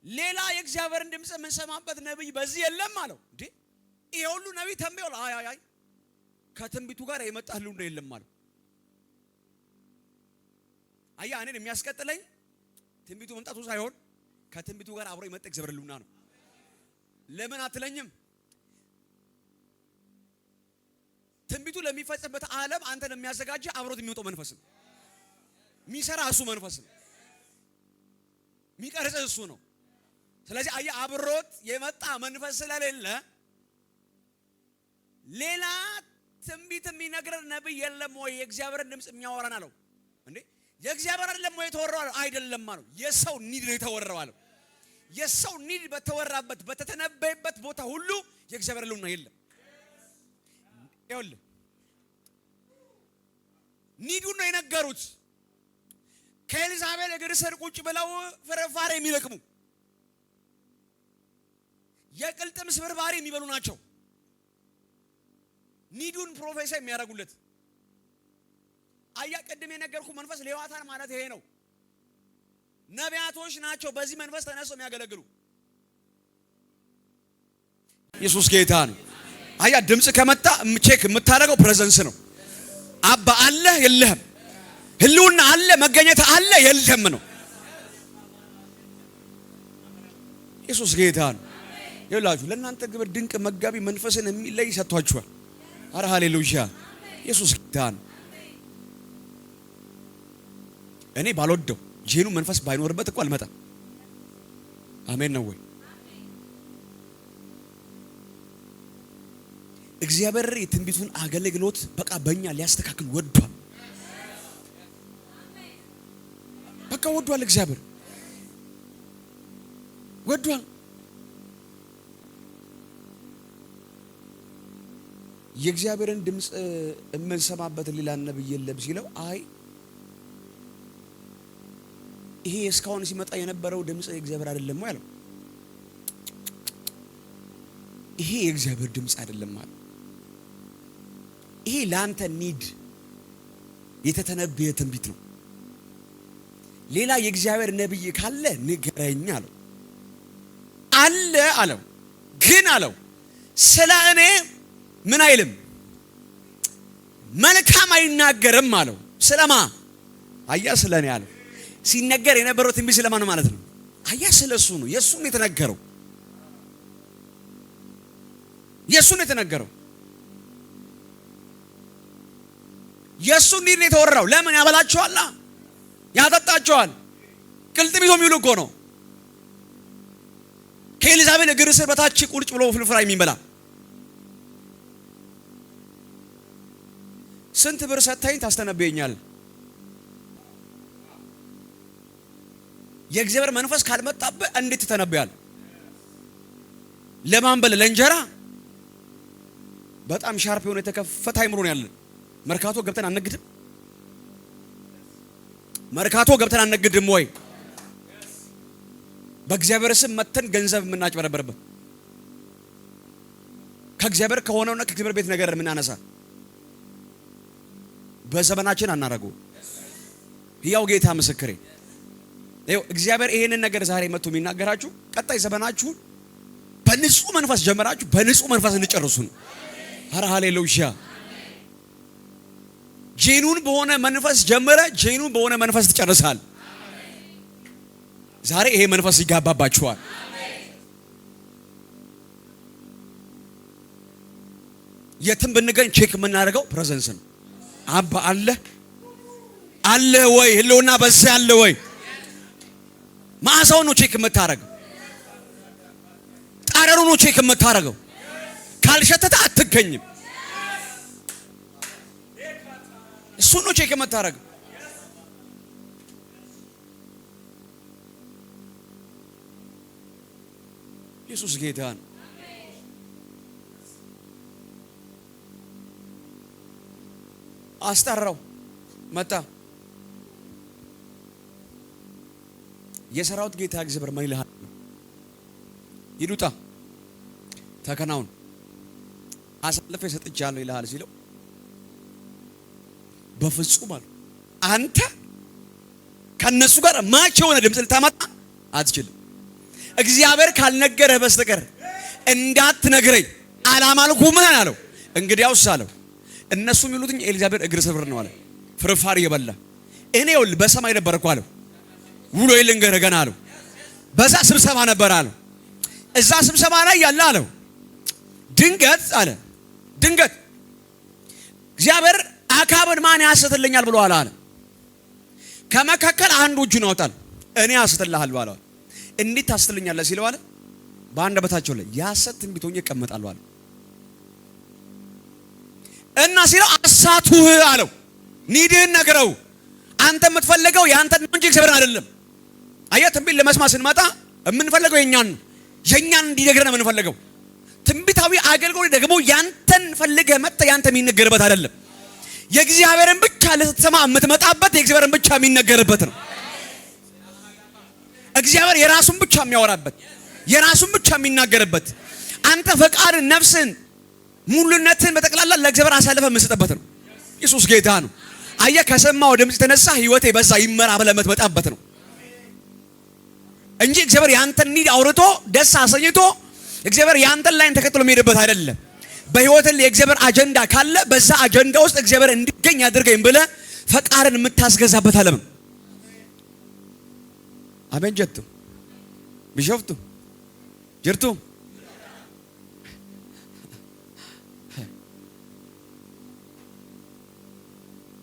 ሌላ የእግዚአብሔርን ድምጽ የምንሰማበት ነብይ በዚህ የለም አለው። እንዴ ይሄ ሁሉ ነብይ ተንበየው አይ ከትንቢቱ ጋር የመጣ ሁሉ የለም አለው። አየህ፣ እኔን የሚያስቀጥለኝ ትንቢቱ መምጣቱ ሳይሆን ከትንቢቱ ጋር አብሮ የመጣ እግዚአብሔር ልውና ነው። ለምን አትለኝም? ትንቢቱ ለሚፈጸምበት ዓለም አንተን የሚያዘጋጅ አብሮት የሚወጣው መንፈስ ነው። የሚሰራ እሱ መንፈስ ነው። የሚቀርጽ እሱ ነው። ስለዚህ አየህ፣ አብሮት የመጣ መንፈስ ስለሌለ ሌላ ትንቢት የሚነግር ነብይ የለም ወይ? የእግዚአብሔርን ድምጽ የሚያወራን አለው። እንዴ የእግዚአብሔር አይደለም ወይ የተወራው? አይደለም አለው። የሰው ኒድ ነው የተወራው አለው። የሰው ኒድ በተወራበት በተተነበየበት ቦታ ሁሉ የእግዚአብሔር ልውና የለም። ይኸውልህ ኒዱን ነው የነገሩት። ከኤልዛቤል እግር ስር ቁጭ ብለው ፍርፋሪ የሚለቅሙ የቅልጥም ስብርባሪ የሚበሉ ናቸው። ኒዱን ፕሮፌሰር የሚያደርጉለት አያ ቀድሜ የነገርኩ መንፈስ ሌዋታን ማለት ይሄ ነው። ነቢያቶች ናቸው በዚህ መንፈስ ተነስተው የሚያገለግሉ። ኢየሱስ ጌታ ነው። አያ ድምጽ ከመጣ ቼክ የምታደርገው ፕሬዘንስ ነው። አባ አለ የለህም፣ ህልውና አለ መገኘት አለ የለህም ነው። ኢየሱስ ጌታ ነው። ይላችሁ ለእናንተ ግብር ድንቅ መጋቢ መንፈስን የሚለይ ሰጥቷችኋል። አረ ሃሌሉያ! ኢየሱስ ጌታ ነው። እኔ ባልወደው ጄኑ መንፈስ ባይኖርበት እኮ አልመጣም። አሜን ነው ወይ? እግዚአብሔር የትንቢቱን አገልግሎት በቃ በእኛ ሊያስተካክል ወዷል። በቃ ወዷል። እግዚአብሔር ወዷል። የእግዚአብሔርን ድምጽ የምንሰማበት ሌላ ነብይ የለም ሲለው አይ ይሄ እስካሁን ሲመጣ የነበረው ድምጽ የእግዚአብሔር አይደለም ወይ አለው። ይሄ የእግዚአብሔር ድምጽ አይደለም ማለት ይሄ ላንተ ኒድ የተተነበየ ትንቢት ነው። ሌላ የእግዚአብሔር ነብይ ካለ ንገረኝ አለው። አለ አለው፣ ግን አለው ስለ እኔ ምን አይልም፣ መልካም አይናገርም አለው። ስለማ አያ ስለኔ አለው። ሲነገር የነበረው ትንቢት ስለማን ማለት ነው? አያ ስለሱ ነው። የሱ ነው የተነገረው። የሱ ነው የተነገረው። የሱ ኒድ ነው የተወራው። ለምን ያበላቸዋል፣ ያጠጣቸዋል። ቅልጥም ይዞ የሚውል እኮ ነው። ከኤልዛቤል እግር ስር በታች ቁልጭ ብሎ ፍልፍራ የሚበላ ስንት ብር ሰጥተኝ ታስተነበየኛል? የእግዚአብሔር መንፈስ ካልመጣብህ እንዴት ትተነበያል? ለማንበል ለእንጀራ በጣም ሻርፕ የሆነ የተከፈተ አይምሮ ነው ያለን። መርካቶ ገብተን አንነግድም? መርካቶ ገብተን አንነግድም ወይ? በእግዚአብሔር ስም መተን ገንዘብ የምናጭበረበርበት ከእግዚአብሔር ከሆነውና ከእግዚአብሔር ቤት ነገር የምናነሳ በዘመናችን አናረጉ። ያው ጌታ ምስክሬ ይኸው እግዚአብሔር ይሄንን ነገር ዛሬ መጥቶ የሚናገራችሁ ቀጣይ ዘመናችሁ በንጹህ መንፈስ ጀመራችሁ በንጹህ መንፈስ እንጨርሱ ነው። አረ ሃሌሉያ! ጄኑን በሆነ መንፈስ ጀመረ፣ ጄኑን በሆነ መንፈስ ትጨርሳል። ዛሬ ይሄ መንፈስ ይጋባባችኋል። የትም ብንገኝ ቼክ የምናደርገው ፕሬዘንስ ነው። አባ አለ ወይ? ህልውና በዚህ አለ ወይ? ማዕዛው ነው ቼክ የምታረገው። ጠረኑ ነው ቼክ የምታረገው። ካልሸተተ አትገኝም። እሱ ነው ቼክ የምታደርገው። ኢየሱስ ጌታ ነው። አስጠራው፣ መጣ። የሰራዊት ጌታ እግዚአብሔር ምን ይልሃል? ይዱጣ ተከናውን አሳልፌ ሰጥቻለሁ ይልሃል ሲለው በፍጹም አለ አንተ ከነሱ ጋር ማች የሆነ ድምፅ ልታመጣ አትችልም። እግዚአብሔር ካልነገረህ በስተቀር እንዳትነግረኝ አላማልኩም አለው። እንግዲያውስ አለው እነሱ የሚሉትኝ ኤልዛቤል እግር ስብር ነው አለ። ፍርፋሪ የበላ እኔ ይኸውልህ በሰማይ ነበርኩ አለው። ውሎ ይልንገርህ ገና አለው። በዛ ስብሰባ ነበር አለው። እዛ ስብሰባ ላይ ያለ አለው ድንገት አለ ድንገት እግዚአብሔር አካብን ማን ያስተልኛል ብሎ አለ። ከመካከል አንዱ እጁን ያወጣል። እኔ ያስተልሃለሁ አለ። እንዴት ታስተልኛለህ ሲለው አለ በአንደበታቸው ላይ ያሰት ትንቢት ሆኜ እቀመጣለሁ አለ። እና ሲለው አሳቱህ አለው። ኒድህን ነግረው አንተ የምትፈልገው ያንተን ነው እንጂ እግዚአብሔርን አይደለም። አየህ ትንቢት ለመስማት ስንመጣ የምንፈልገው የኛን እንዲነግረን ነው የምንፈልገው። ትንቢታዊ አገልግሎት ደግሞ ያንተን ፈልገህ መጥተህ ያንተ የሚነገርበት አይደለም። የእግዚአብሔርን ብቻ ልትሰማ የምትመጣበት የእግዚአብሔርን ብቻ የሚነገርበት ነው። እግዚአብሔር የራሱን ብቻ የሚያወራበት የራሱን ብቻ የሚናገርበት አንተ ፈቃድን፣ ነፍስን፣ ሙሉነትን በጠቅላላ ለእግዚአብሔር አሳልፈህ የምትሰጥበት ነው። ኢየሱስ ጌታ ነው። አየህ ከሰማው ድምፅ የተነሳ ህይወቴ በዛ ይመራ ብለህ የምትመጣበት ነው እንጂ እግዚአብሔር ያንተን ኒድ አውርቶ ደስ አሰኝቶ እግዚአብሔር ያንተን ላይን ተከትሎ የሚሄድበት አይደለም። በህይወትህ የእግዚአብሔር አጀንዳ ካለ በዛ አጀንዳ ውስጥ እግዚአብሔር እንዲገኝ አድርገኝ ብለህ ፈቃድን የምታስገዛበት ዓለም ነው። አሜን ጀቱ ቢሾፍቱ ጅርቱ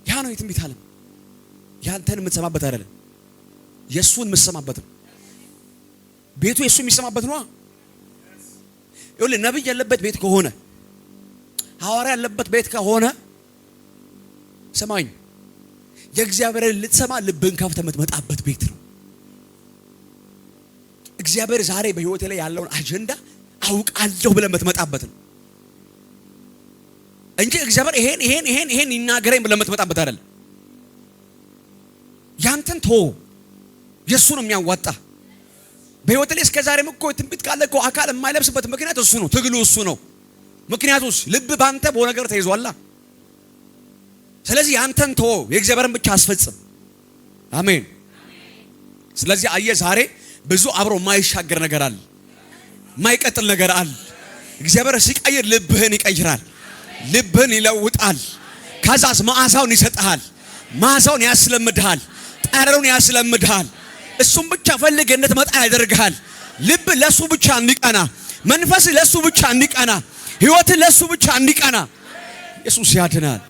ያ ነው የትንቢት ዓለም። ያንተን የምትሰማበት አይደለም፣ የእሱን የምትሰማበት ነው። ቤቱ የእሱ የሚሰማበት ነው። ይኸውልህ ነብይ ያለበት ቤት ከሆነ ሐዋርያ ያለበት ቤት ከሆነ ሰማኝ የእግዚአብሔርን ልትሰማ ልብን ከፍተህ የምትመጣበት ቤት ነው። እግዚአብሔር ዛሬ በህይወቴ ላይ ያለውን አጀንዳ አውቃለሁ ብለህ የምትመጣበት ነው እንጂ እግዚአብሔር ይሄን ይናገረኝ ብለህ የምትመጣበት አይደለም። ያንተን ተወው፣ የእሱ ነው የሚያዋጣ። በህይወት ላይ እስከ ዛሬም እኮ ትንቢት ካለ እኮ አካል የማይለብስበት ምክንያት እሱ ነው። ትግሉ እሱ ነው። ምክንያቱስ ልብ ባንተ በሆነ ነገር ተይዟላ። ስለዚህ ያንተን ተወው፣ የእግዚአብሔርን ብቻ አስፈጽም። አሜን። ስለዚህ አየህ ዛሬ ብዙ አብሮ የማይሻገር ነገር አለ፣ የማይቀጥል ነገር አለ። እግዚአብሔር ሲቀይር ልብህን ይቀይራል፣ ልብህን ይለውጣል። ከዛስ መዓዛውን ይሰጥሃል፣ መዓዛውን ያስለምድሃል፣ ጠረኑን ያስለምድሃል። እሱም ብቻ ፈልገህ እንድትመጣ ያደርግሃል። ልብ ለሱ ብቻ እንዲቀና፣ መንፈስ ለሱ ብቻ እንዲቀና፣ ህይወት ለሱ ብቻ እንዲቀና ኢየሱስ ያድናል።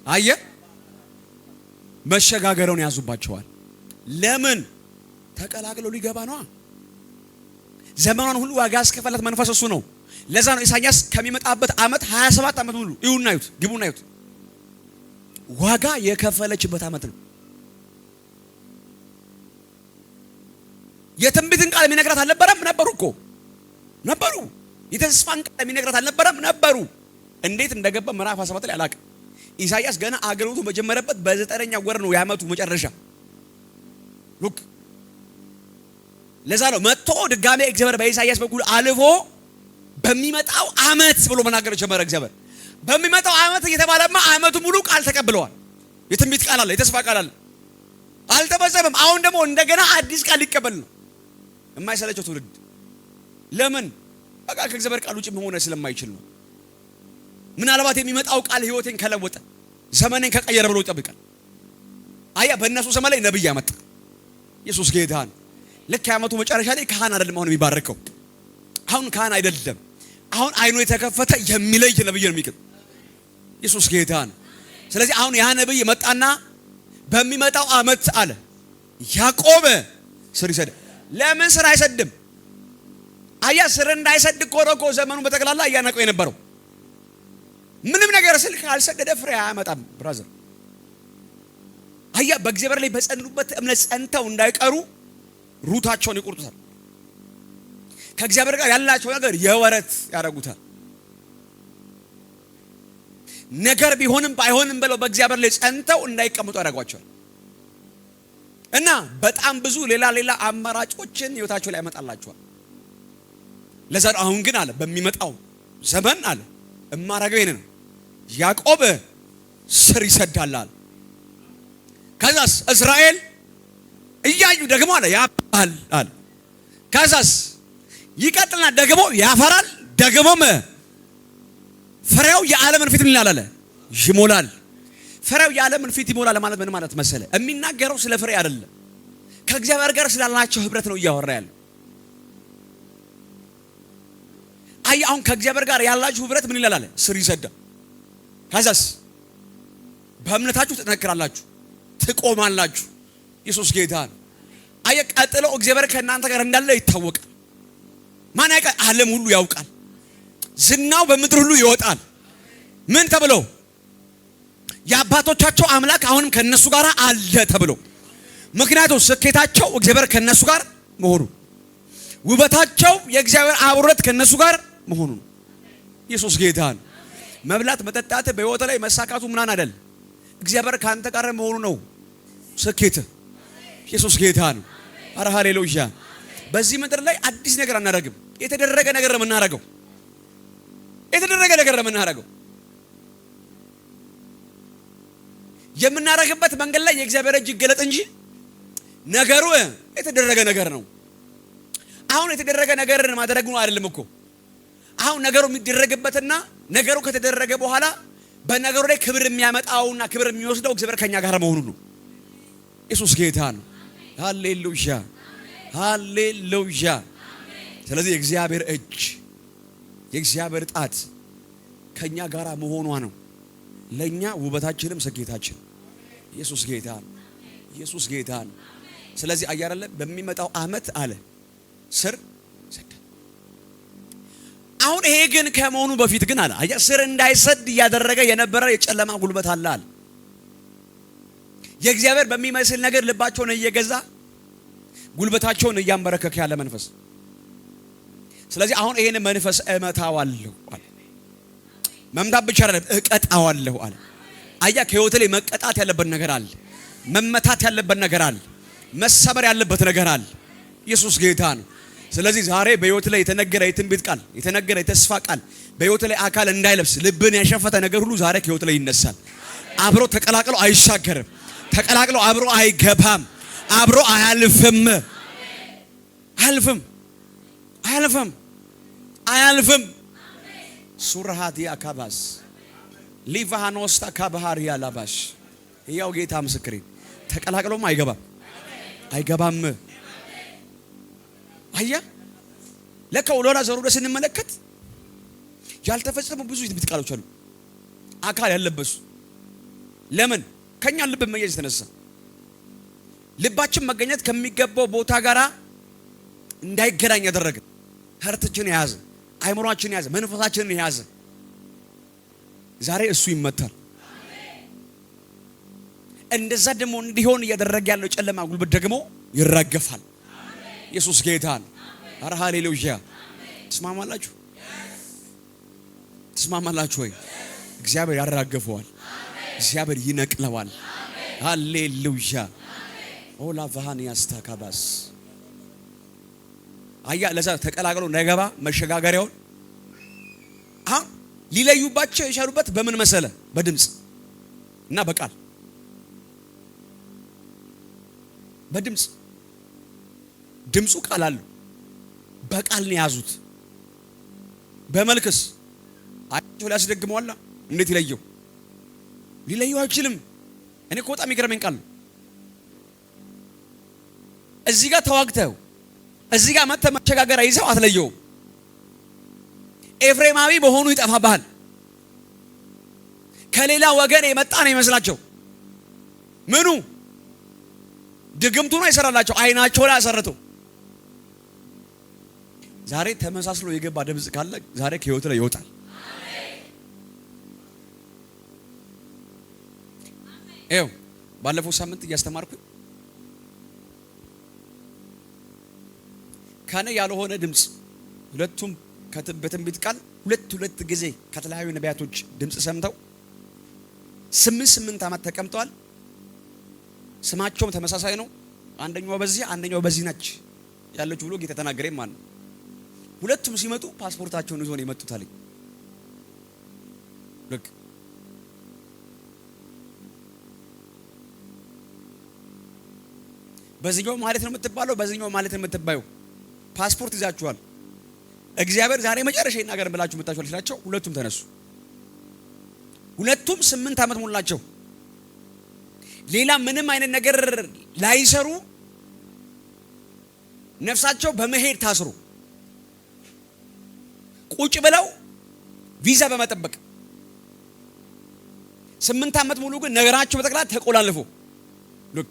አየህ መሸጋገሩን ያዙባቸዋል። ለምን? ተቀላቅለው ሊገባ ነው። ዘመኑን ሁሉ ዋጋ ያስከፈላት መንፈስ እሱ ነው። ለዛ ነው ኢሳይያስ ከሚመጣበት ዓመት 27 ዓመት ሙሉ ይሁንና ይሁት ግቡና ይሁት ዋጋ የከፈለችበት ዓመት ነው። የትንቢትን ቃል የሚነግራት አልነበረም? ነበሩ እኮ ነበሩ። የተስፋን ቃል የሚነግራት አልነበረም? ነበሩ። እንዴት እንደገባ ምዕራፍ 17 ላይ አላውቅም። ኢሳይያስ ገና አገልግሎቱ በጀመረበት በ9ኛ ወር ነው የዓመቱ መጨረሻ። ሉክ ለዛ ነው መጥቶ ድጋሜ እግዚአብሔር በኢሳይያስ በኩል አልፎ በሚመጣው ዓመት ብሎ መናገር ጀመረ። እግዚአብሔር በሚመጣው ዓመት እየተባለማ ዓመቱ ሙሉ ቃል ተቀብለዋል። የትንቢት ቃል አለ፣ የተስፋ ቃል አለ፣ አልተፈጸመም። አሁን ደግሞ እንደገና አዲስ ቃል ሊቀበል ነው። የማይሰለቸው ትውልድ። ለምን? በቃ ከእግዚአብሔር ቃል ውጭ መሆን ስለማይችል ነው። ምናልባት የሚመጣው ቃል ህይወቴን ከለወጠ ዘመኔን ከቀየረ ብሎ ይጠብቃል። አያ በእነሱ ዘመን ላይ ነብይ ያመጣ ኢየሱስ ጌታ ነው። ልክ የዓመቱ መጨረሻ ላይ ካህን አይደለም አሁን የሚባረከው። አሁን ካህን አይደለም፣ አሁን አይኑ የተከፈተ የሚለይ ነብይ ነው የሚቀር። ኢየሱስ ጌታ ነው። ስለዚህ አሁን ያ ነብይ መጣና በሚመጣው ዓመት አለ ያዕቆብ ስር ይሰድ። ለምን ስር አይሰድም? አያ ስር እንዳይሰድ እኮ ዘመኑ በተከላላ እያነቀው የነበረው ምንም ነገር ስል ካልሰደደ ፍሬ አያመጣም። ብራዘር አያ በእግዚአብሔር ላይ በጸኑበት እምነት ጸንተው እንዳይቀሩ ሩታቸውን ይቆርጡታል። ከእግዚአብሔር ጋር ያላቸው ነገር የወረት ያደርጉታል። ነገር ቢሆንም ባይሆንም ብለው በእግዚአብሔር ላይ ጸንተው እንዳይቀመጡ ያደርጓቸዋል። እና በጣም ብዙ ሌላ አማራጮችን ህይወታቸው ላይ ያመጣላቸዋል። ለዛ አሁን ግን አለ በሚመጣው ዘመን አለ እማረገው ይሄን ነው። ያዕቆብ ስር ይሰዳላል። ከዛስ እስራኤል እያዩ ደግሞ አለ ያባል አለ። ከዛስ ይቀጥልና ደግሞ ያፈራል። ደግሞም ፍሬው የዓለምን ፊት ይላል አለ ይሞላል። ፍሬው የዓለምን ፊት ይሞላል ማለት ምን ማለት መሰለ? የሚናገረው ስለ ፍሬ አይደለም፣ ከእግዚአብሔር ጋር ስላላቸው ህብረት ነው እያወራ ያለው። አይ አሁን ከእግዚአብሔር ጋር ያላችሁ ህብረት ምን ይላል አለ? ስር ይሰዳል። ከዛስ በእምነታችሁ ትጠነክራላችሁ፣ ትቆማላችሁ። ኢየሱስ ጌታ ነው። አይ ቀጥሎ እግዚአብሔር ከእናንተ ጋር እንዳለ ይታወቃል። ማን ያውቃል? ዓለም ሁሉ ያውቃል። ዝናው በምድር ሁሉ ይወጣል። ምን ተብሎ? የአባቶቻቸው አምላክ አሁንም ከነሱ ጋር አለ ተብሎ። ምክንያቱም ስኬታቸው እግዚአብሔር ከነሱ ጋር መሆኑ፣ ውበታቸው የእግዚአብሔር አብሮነት ከነሱ ጋር መሆኑ። ኢየሱስ ጌታ ነው። መብላት መጠጣት በህይወት ላይ መሳካቱ ምናን አይደል፣ እግዚአብሔር ካንተ ጋር መሆኑ ነው ስኬት። ኢየሱስ ጌታ ነው። አረ ሃሌሉያ። በዚህ ምድር ላይ አዲስ ነገር አናደርግም። የተደረገ ነገር ነው የምናደርገው። የተደረገ ነገር ነው የምናደርገው። የምናደርግበት መንገድ ላይ የእግዚአብሔር እጅ ይገለጥ እንጂ ነገሩ የተደረገ ነገር ነው። አሁን የተደረገ ነገርን ማድረግ ነው አይደለም እኮ። አሁን ነገሩ የሚደረግበትና ነገሩ ከተደረገ በኋላ በነገሩ ላይ ክብር የሚያመጣውና ክብር የሚወስደው እግዚአብሔር ከኛ ጋር መሆኑ ነው። ኢየሱስ ጌታ ነው። ሃሌሉያ ሃሌሉያ። ስለዚህ የእግዚአብሔር እጅ የእግዚአብሔር ጣት ከኛ ጋር መሆኗ ነው ለኛ ውበታችንም ስኬታችን። ኢየሱስ ጌታ ነው። ኢየሱስ ጌታ ነው። ስለዚህ አያረለ በሚመጣው አመት አለ ስር ሰድ። አሁን ይሄ ግን ከመሆኑ በፊት ግን አለ አያ ስር እንዳይሰድ ያደረገ የነበረ የጨለማ ጉልበት አለ። የእግዚአብሔር በሚመስል ነገር ልባቸውን እየገዛ ጉልበታቸውን እያንበረከከ ያለ መንፈስ። ስለዚህ አሁን ይሄን መንፈስ እመታዋለሁ አለ። መምታት ብቻ አይደለም እቀጣዋለሁ አለ። አያ ከህይወት ላይ መቀጣት ያለበት ነገር አለ፣ መመታት ያለበት ነገር አለ፣ መሰበር ያለበት ነገር አለ። ኢየሱስ ጌታ ነው። ስለዚህ ዛሬ በህይወት ላይ የተነገረ የትንቢት ቃል የተነገረ የተስፋ ቃል በህይወት ላይ አካል እንዳይለብስ ልብን ያሸፈተ ነገር ሁሉ ዛሬ ከህይወት ላይ ይነሳል። አብሮ ተቀላቅሎ አይሻገርም። ተቀላቅሎ አብሮ አይገባም። አብሮ አያልፍም። አያልፍም። አያልፍም። አያልፍም። ሱራሃት ያካባስ ሊቫኖስታ ካባሃር ያላባሽ ያው ጌታ ምስክሬ ተቀላቅሎም አይገባም። አይገባም። አያ ለካ ወሎላ ዘሩደ ስንመለከት ያልተፈጸሙ ብዙ የትንቢት ቃሎች አሉ አካል ያለበሱ። ለምን ከኛ ልብ መያዝ ተነሳ። ልባችን መገኘት ከሚገባው ቦታ ጋራ እንዳይገናኝ ያደረገ ሀርታችን ያዘ፣ አይምሮአችን ያዘ፣ መንፈሳችንን ያዘ። ዛሬ እሱ ይመታል። እንደዛ ደግሞ እንዲሆን እያደረገ ያለው ጨለማ ጉልበት ደግሞ ይራገፋል። ኢየሱስ ጌታ ነው። አረ ሃሌሉያ። ተስማማላችሁ? ተስማማላችሁ ወይ? እግዚአብሔር ያራገፈዋል። እግዚአብሔር ይነቅለዋል። ሃሌሉያ። ኦላ ቫሃን ያስታካባስ አያ ለዛ ተቀላቅሎ እንዳይገባ መሸጋገሪያውን አሁን ሊለዩባቸው የቻሉበት በምን መሰለ? በድምጽ እና በቃል። በድምጽ ድምጹ ቃል አለው፣ በቃል ነው ያዙት። በመልክስ አይቶ ሊያስደግመዋል። እንዴት ይለየው? ሊለየው አይችልም። እኔ እኮ በጣም ይገርመኝ ቃል እዚህ ጋር ተዋግተው እዚህ ጋር መተ መሸጋገሪያ ይዘው አትለየው። ኤፍሬማዊ በሆኑ ይጠፋባል። ከሌላ ወገን የመጣ ነው ይመስላቸው። ምኑ ድግምቱ ነው ይሰራላቸው። አይናቸው ላይ አሰርቶ ዛሬ ተመሳስሎ የገባ ድምጽ ካለ ዛሬ ከህይወት ላይ ይወጣል። ይኸው ባለፈው ሳምንት እያስተማርኩ ከነ ያልሆነ ድምጽ ሁለቱም በትንቢት ቃል ሁለት ጊዜ ከተለያዩ ነቢያቶች ድምጽ ሰምተው 8 ዓመት ተቀምጠዋል። ስማቸውም ተመሳሳይ ነው። አንደኛው በዚህ ነች ያለች ብሎ ጌታ ተናገረኝ ማለት ነው። ሁለቱም ሲመጡ ፓስፖርታቸውን ይዞ ነው የመጡት አለኝ። ልክ በዚህኛው ማለት ነው የምትባለው፣ በዚህኛው ማለት ነው የምትባየው። ፓስፖርት ይዛችኋል። እግዚአብሔር ዛሬ መጨረሻ ይናገር ብላችሁ መጣችኋል ሲላቸው ሁለቱም ተነሱ። ሁለቱም 8 ዓመት ሞላቸው። ሌላ ምንም አይነት ነገር ላይሰሩ ነፍሳቸው በመሄድ ታስሩ ቁጭ ብለው ቪዛ በመጠበቅ 8 ዓመት ሙሉ ግን ነገራቸው በጠቅላላ ተቆላልፎ ልክ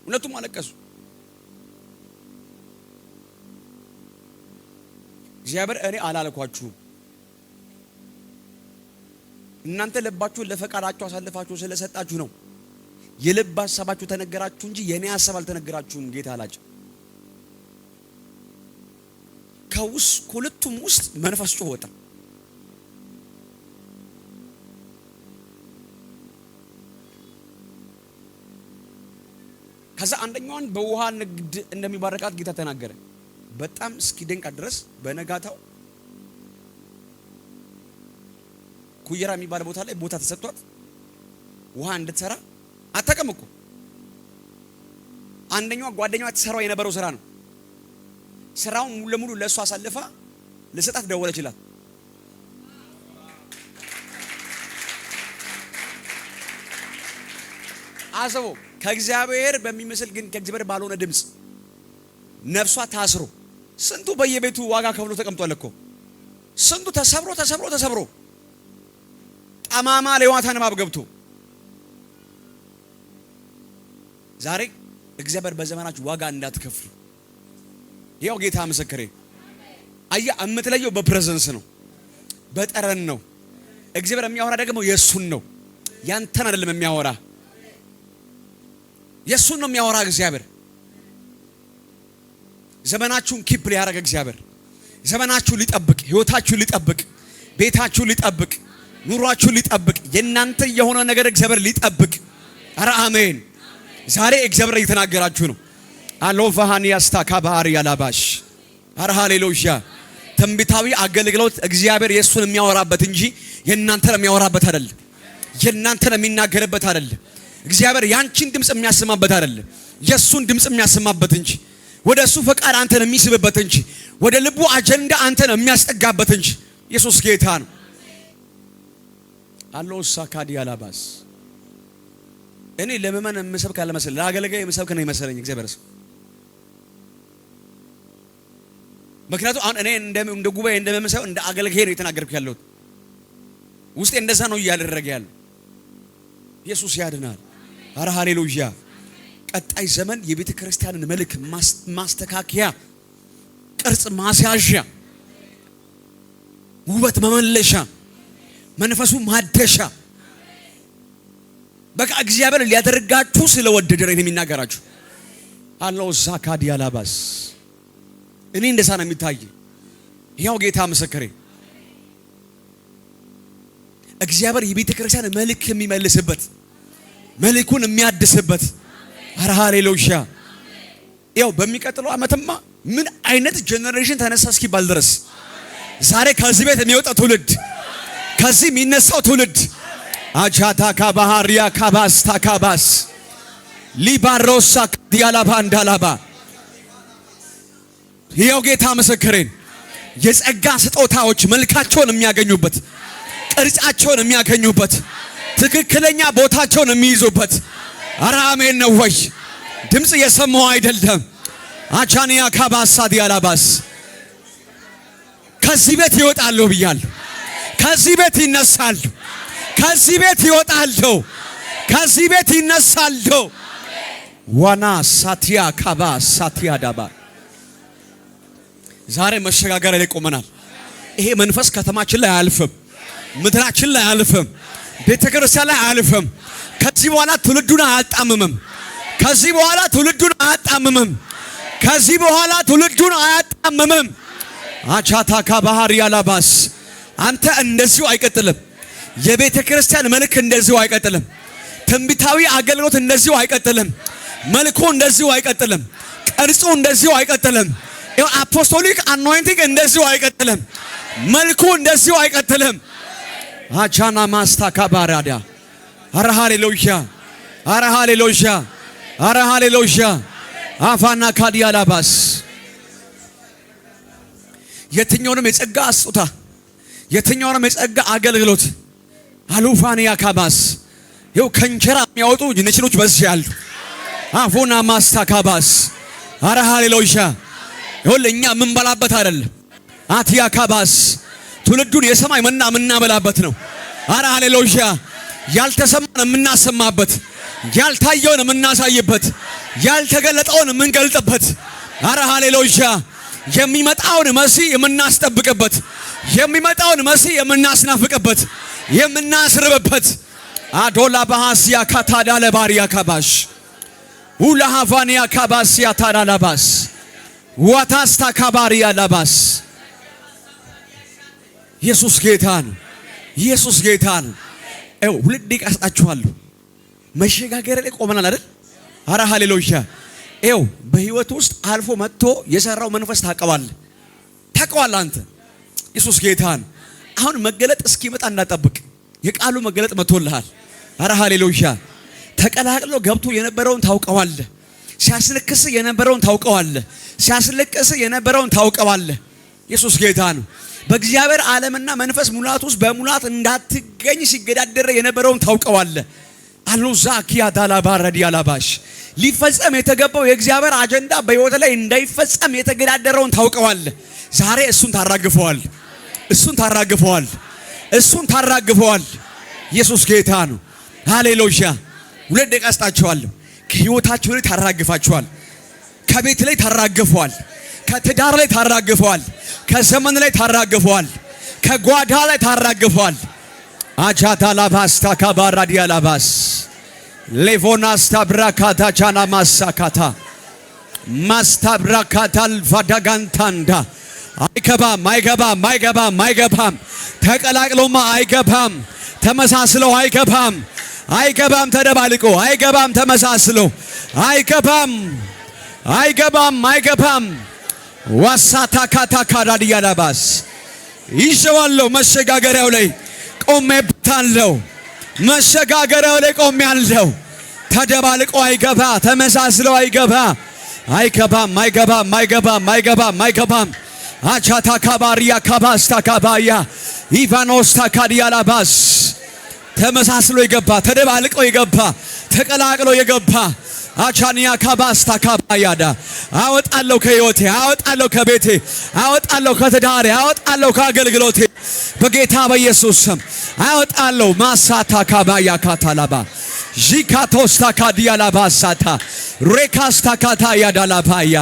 ሁለቱም አለቀሱ። እግዚአብሔር እኔ አላልኳችሁም፣ እናንተ ልባችሁን ለፈቃዳችሁ አሳልፋችሁ ስለሰጣችሁ ነው። የልብ ሐሳባችሁ ተነገራችሁ እንጂ የኔ ሐሳብ አልተነገራችሁም ጌታ አላቸው። ከሁለቱም ውስጥ መንፈስ ጮኸ ወጣ። ከዛ አንደኛውን በውሃ ንግድ እንደሚባረካት ጌታ ተናገረ። በጣም እስኪደንቃት ድረስ በነጋታው ኩየራ የሚባል ቦታ ላይ ቦታ ተሰጥቷት ውሃ እንድትሰራ አታውቅም እኮ። አንደኛው ጓደኛዋ ተሰራው የነበረው ስራ ነው። ስራውን ሙሉ ለሙሉ ለሷ አሳልፋ ለሰጣት ደወለችላት። አሰቦ ከእግዚአብሔር በሚመስል ግን ከእግዚአብሔር ባልሆነ ድምጽ ነፍሷ ታስሮ ስንቱ በየቤቱ ዋጋ ከፍሎ ተቀምጧል እኮ። ስንቱ ተሰብሮ ጠማማ ሌዋታን እባብ ገብቶ ዛሬ እግዚአብሔር በዘመናችሁ ዋጋ እንዳትከፍሉ ያው ጌታ ምስክሬ። አያ የምትለየው በፕሬዘንስ ነው፣ በጠረን ነው። እግዚአብሔር የሚያወራ ደግሞ የሱን ነው፣ ያንተን አይደለም የሚያወራ። የሱን ነው የሚያወራ እግዚአብሔር። ዘመናችሁን ኪፕ ሊያደርግ እግዚአብሔር ዘመናችሁን ሊጠብቅ፣ ህይወታችሁን ሊጠብቅ፣ ቤታችሁን ሊጠብቅ፣ ኑሯችሁን ሊጠብቅ፣ የናንተ የሆነ ነገር እግዚአብሔር ሊጠብቅ። አረ አሜን። ዛሬ እግዚአብሔር እየተናገራችሁ ነው። አሎቫሃኒያስታ ካባሪ ያላባሽ አረ ሃሌሉያ። ትንቢታዊ አገልግሎት እግዚአብሔር የሱን የሚያወራበት እንጂ የናንተን የሚያወራበት አይደለም። የናንተን የሚናገርበት አይደለም። እግዚአብሔር ያንቺን ድምጽ የሚያሰማበት አይደለም፣ የሱን ድምጽ የሚያሰማበት እንጂ ወደ እሱ ፈቃድ አንተን የሚስብበት እንጂ ወደ ልቡ አጀንዳ አንተን የሚያስጠጋበት እንጂ። ኢየሱስ ጌታ ነው። አሎሳ ካዲያላባስ እኔ ለመመን የምሰብክ አለመሰለኝ፣ ለአገልጋይ የምሰብክ ነው የመሰለኝ እግዚአብሔር ሰው። ምክንያቱም አሁን እኔ እንደ ጉባኤ እንደመመሰው እንደ አገልጋይ ነው የተናገርኩ ያለሁት። ውስጤ እንደዛ ነው እያደረገ ያለው። ኢየሱስ ያድናል። አረ ሃሌሉያ። ቀጣይ ዘመን የቤተ ክርስቲያንን መልክ ማስተካከያ፣ ቅርጽ ማስያዣ፣ ውበት መመለሻ፣ መንፈሱ ማደሻ በቃ እግዚአብሔር ሊያደርጋችሁ ስለወደደ ነው የሚናገራችሁ። አላሁ ዛካዲያ ላባስ እኔ እንደዛ ነው የሚታይ። ያው ጌታ ምስክሬ። እግዚአብሔር የቤተ ክርስቲያን መልክ የሚመልስበት፣ መልኩን የሚያድስበት። አረ ሃሌሉያ። ያው በሚቀጥለው ዓመትማ ምን አይነት ጄኔሬሽን ተነሳ እስኪባል ድረስ ዛሬ ከዚህ ቤት የሚወጣው ትውልድ፣ ከዚህ የሚነሳው ትውልድ አጃታ ካባሃሪያ ካባስታ ካባስ ሊባሮሳ ዲያላባ እንዳላባ ያው ጌታ ምስክሬን የጸጋ ስጦታዎች መልካቸውን የሚያገኙበት፣ ቅርጻቸውን የሚያገኙበት፣ ትክክለኛ ቦታቸውን የሚይዙበት። አረ አሜን ነው ወይ? ድምጽ የሰማው አይደለም። አቻኒያ ካባሳ ዲያላባስ ከዚህ ቤት ይወጣሉ ብያለሁ። ከዚህ ቤት ይነሳሉ። ከዚህ ቤት ይወጣሉ። ከዚህ ቤት ይነሳሉ። ዋና ሳቲያ ካባ ሳቲያ ዳባ ዛሬ መሸጋገሪያ ላይ ቆመናል። ይሄ መንፈስ ከተማችን ላይ አያልፍም። ምድራችን ላይ አያልፍም። ቤተክርስቲያን ላይ አያልፍም። ከዚህ በኋላ ትውልዱን አያጣምምም። ከዚህ በኋላ ትውልዱን አያጣምምም። ከዚህ በኋላ ትውልዱን አያጣምምም። አቻታካ ባህር ያላባስ አንተ እንደዚሁ አይቀጥልም። የቤተ ክርስቲያን መልክ እንደዚሁ አይቀጥልም። ትንቢታዊ አገልግሎት እንደዚሁ አይቀጥልም። መልኩ እንደዚሁ አይቀጥልም። ቅርጹ እንደዚሁ አይቀጥልም። አፖስቶሊክ አኖይንቲንግ እንደዚሁ አይቀጥልም። መልኩ እንደዚሁ አይቀጥልም። አቻና ማስታካ ባራዳ አረ ሃሌሉያ አረ ሃሌሉያ አረ ሃሌሉያ አፋና ካዲያላባስ የትኛውንም የጸጋ ስጦታ የትኛውንም የጸጋ አገልግሎት አሉፋንያ ካባስ ይው ከእንጀራ የሚያወጡ ነጭኖች በዚህ ያሉ አፎና ማስታካባስ አረ ሃሌሉያ ይሁን ለኛ የምንበላበት አይደለም። አትያ ካባስ ትውልዱን የሰማይ መና የምናበላበት ነው። አረ ሃሌሉያ ያልተሰማን የምናሰማበት፣ ያልታየውን የምናሳይበት፣ ያልተገለጠውን የምንገልጥበት። አረ ሃሌሉያ የሚመጣውን መሲህ የምናስጠብቅበት፣ የሚመጣውን መሲህ የምናስናፍቅበት፣ የምናስርብበት። አዶላ ባሃሲያ ካታዳ ለባሪያ ካባሽ ኡላሃቫኒያ ካባሲያ ታራላባስ ዋታስታ ካባሪያ ላባስ ኢየሱስ ጌታ ነው። ኢየሱስ ጌታ ነው። ሁለት ደቂቃ አስጣችኋለሁ። መሸጋገሪያ ላይ ቆመናል አይደል? አረ ሃሌሉያ በህይወት ውስጥ አልፎ መጥቶ የሰራው መንፈስ ታውቀዋለህ አንተ። ኢየሱስ ጌታ ነው። አሁን መገለጥ እስኪመጣ እንዳጠብቅ የቃሉ መገለጥ መጥቶልሃል። አረ ሃሌሉያ ተቀላቅሎ ገብቶ የነበረውን ታውቀዋለህ። ሲያስለቅስ የነበረውን ታውቀዋለህ። ሲያስለቅስ የነበረውን ታውቀዋለህ። ኢየሱስ ጌታ ነው። በእግዚአብሔር ዓለምና መንፈስ ሙላት ውስጥ በሙላት እንዳትገኝ ሲገዳደረ የነበረውን ታውቀዋለህ። አሉዛኪያ ዳላባረዲ ያላባሽ ሊፈጸም የተገባው የእግዚአብሔር አጀንዳ በህይወት ላይ እንዳይፈጸም የተገዳደረውን ታውቀዋለህ። ዛሬ እሱን ታራግፈዋል። እሱን ታራግፈዋል። እሱን ታራግፈዋል። ኢየሱስ ጌታ ነው። ሃሌሉያ ሁለት ደቂቃ አስጣችኋለሁ። ከህይወታችሁ ላይ ታራግፋችኋል። ከቤት ላይ ታራግፈዋል። ከትዳር ላይ ታራግፈዋል። ከዘመን ላይ ታራግፈዋል። ከጓዳ ላይ ታራግፈዋል። አጃታ ላባስታ ካባራዲያ ላባስ ሌቮናስታ ብራካታ ቻና ማሳካታ ማስታብራካታል ቫዳጋንታንዳ አይገባም። ተቀላቅሎማ አይገባም። ተመሳስለው አይገባም። ተደባልቆ አይገባም። ተመሳስሎ አይገባም። ዋሳታ ካታ ካራዲያ ላባስ ይሸዋለሁ። መሸጋገሪያው ላይ ቆሜበታለሁ። መሸጋገሪያው ላይ ቆሜያለሁ። ተደባልቆ አይገባ። ተመሳስሎ አይገባም። አቻታ ካባሪያ ካባስታ ካባያ ኢቫኖስታ ካዲያላባስ ተመሳስሎ የገባ ተደባልቆ የገባ ተቀላቅሎ የገባ አቻኒያ ካባስታ ካባያዳ አወጣለሁ ከህይወቴ፣ አወጣለሁ ከቤቴ፣ አወጣለሁ ከትዳሬ፣ አወጣለሁ ከአገልግሎቴ በጌታ በኢየሱስ ስም አወጣለሁ። ማሳታ ካባያ ካታላባ ጂካቶስታ ካዲያላባሳታ ሬካስታ ካታያዳላባያ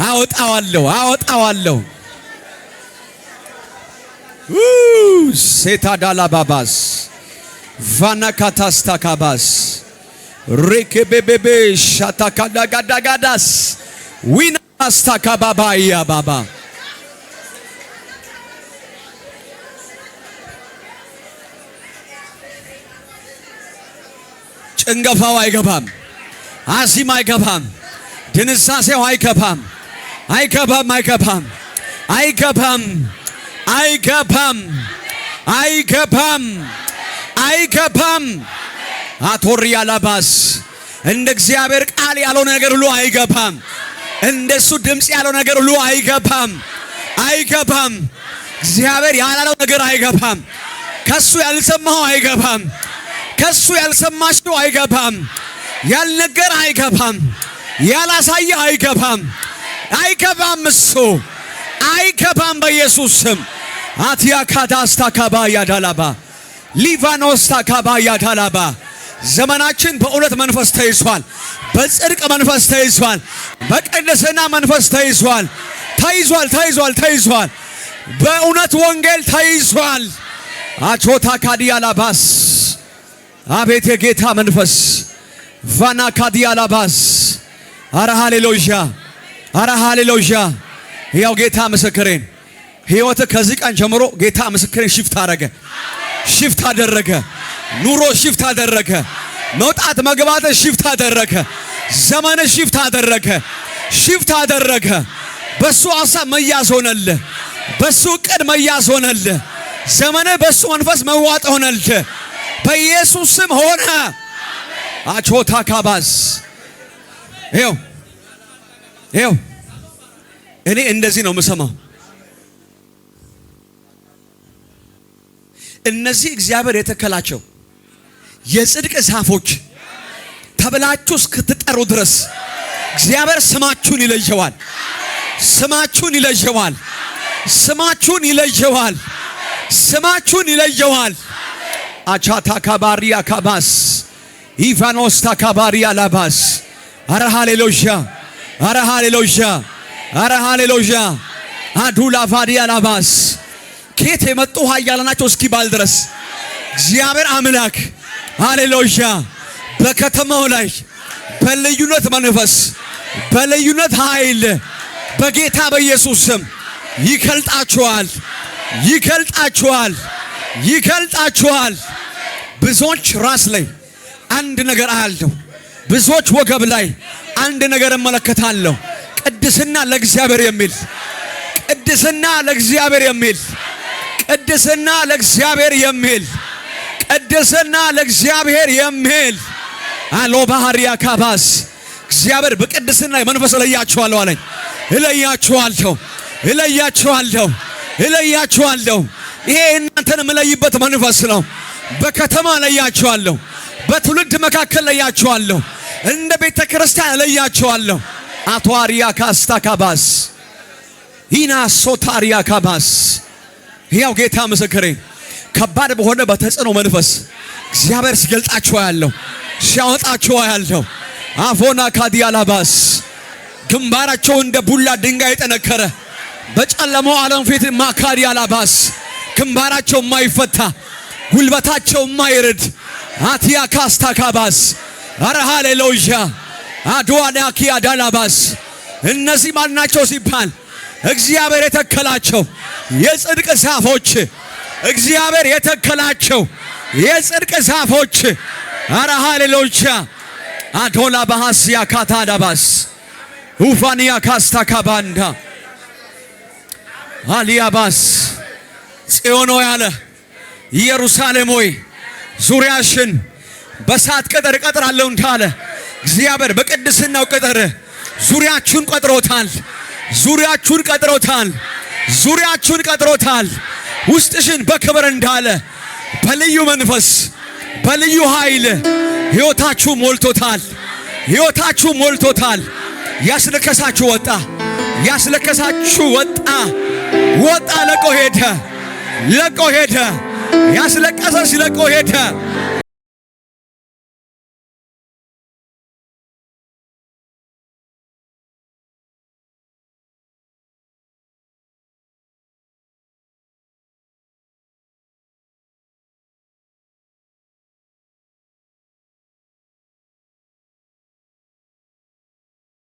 አወጣዋለሁ። ሴታዳላባባስ ቫናካታስታ ካባስ ሬኬቤቤቤ ሻታካዳጋዳጋዳስ ዊናስታ ካባባያ ባባ ጭንገፋው አይገባም። አዚም አይገባም። ድንሳሴው አይገባም። አቶሪያ ላባስ እንደ እግዚአብሔር ቃል ያለው ነገር ሁሉ አይገባም። እንደሱ ድምጽ ያለው ነገር ሁሉ አይገባም። እግዚአብሔር ያላለው ነገር አይገባም። ከሱ ያልሰማው አይገባም። ከሱ ያልሰማሽው አይገባም። ያልነገር አይገባም። ያላሳየ አይገባም። እሱ አይገባም። በኢየሱስ ስም አትያ ካዳስታ ካባያ ዳላባ ሊቫኖስታ ካባያ ዳላባ ዘመናችን በእውነት መንፈስ ተይዟል። በጽድቅ መንፈስ ተይዟል። በቅድስና መንፈስ ተይዟል። በእውነት ወንጌል ተይዟል። አቾታ ካዲያላባስ አቤት የጌታ መንፈስ ቫና ካዲያላባስ አረ ሃሌሉያ አረ ሃሌሉያ። ያው ጌታ ምስክሬን ሕይወት ከዚህ ቀን ጀምሮ ጌታ ምስክሬን ሽፍት አደረገ፣ ሽፍት አደረገ። ኑሮ ሽፍት አደረገ። መውጣት መግባት ሽፍት አደረገ። ዘመን ሽፍት አደረገ፣ ሽፍት አደረገ። በሱ ሐሳብ መያዝ ሆነልህ፣ በሱ ዕቅድ መያዝ ሆነልህ። ዘመን በሱ መንፈስ መዋጥ ሆነልህ። በኢየሱስ ስም ሆነ። አቾታ ካባስ ይኸው እኔ እንደዚህ ነው የምሰማው። እነዚህ እግዚአብሔር የተከላቸው የጽድቅ ዛፎች ተብላችሁ እስክትጠሩ ድረስ እግዚአብሔር ስማችሁን ይለየዋል፣ ስማችሁን ይለየዋል፣ ስማችሁን ይለየዋል፣ ስማችሁን ይለየዋል። አቻታ ካባሪያ ካባስ ኢቫኖስ ታካባሪያ ላባስ አረ ሃሌሉያ አረ ሃሌሉያ አረ ሃሌሉያ አዱላ ቫዲያ ላባስ ከየት የመጡ ኃያላን ናቸው እስኪባል ድረስ እግዚአብሔር አምላክ ሃሌሉያ በከተማው ላይ በልዩነት መንፈስ በልዩነት ኃይል በጌታ በኢየሱስ ስም ይከልጣችኋል፣ ይከልጣችኋል፣ ይከልጣችኋል። ብዙዎች ራስ ላይ አንድ ነገር አያለሁ፣ ብዙዎች ወገብ ላይ አንድ ነገር እመለከታለሁ። ቅድስና ለእግዚአብሔር የሚል ቅድስና ለእግዚአብሔር የሚል ቅድስና ለእግዚአብሔር የሚል ቅድስና ለእግዚአብሔር የሚል አሎ ባህሪያ ካባስ እግዚአብሔር በቅድስና መንፈስ እለያችኋለሁ አለኝ። እለያችኋለሁ፣ እለያችኋለሁ፣ እለያችኋለሁ። ይሄ እናንተን የምለይበት መንፈስ ነው። በከተማ እለያችኋለሁ፣ በትውልድ መካከል እለያችኋለሁ፣ እንደ ቤተ ክርስቲያን እለያችኋለሁ። አቷሪያ ካስታ ካባስ ኢና ሶታሪያ ካባስ ያው ጌታ ምስክሬ ከባድ በሆነ በተጽዕኖ መንፈስ እግዚአብሔር ሲገልጣችሁ ያለው ሲያወጣችሁ ያለው አፎና ካዲያላባስ ግንባራቸው እንደ ቡላ ድንጋይ የጠነከረ በጨለማው ዓለም ፊት ማካዲያላባስ ግንባራቸው የማይፈታ ጉልበታቸው የማይርድ አቲያ ካስታ ካባስ አረ ሃሌሉያ አድዋናኪ አዳላባስ እነዚህ ማናቸው ሲባል እግዚአብሔር የተከላቸው የጽድቅ ዛፎች እግዚአብሔር የተከላቸው የጽድቅ ዛፎች አረ ሃሌሉያ አዶላ ባሃስያ ካታዳባስ ኡፋኒያ ካስታ ካባንዳ አሊያባስ ጽዮን ሆይ አለ ኢየሩሳሌም ሆይ ዙሪያሽን በሳት ቅጥር እቀጥራለሁ እንዳለ እግዚአብሔር በቅድስናው ቅጥር ዙሪያችሁን ቀጥሮታል፣ ዙሪያችሁን ቀጥሮታል፣ ዙሪያችሁን ቀጥሮታል። ውስጥሽን በክብር እንዳለ በልዩ መንፈስ በልዩ ኃይል ሕይወታችሁ ሞልቶታል፣ ሕይወታችሁ ሞልቶታል። ያስለከሳችሁ ወጣ፣ ያስለከሳችሁ ወጣ፣ ወጣ፣ ለቆ ሄደ፣ ለቆ ሄደ። ያስለቀሰሽ ለቆ ሄደ።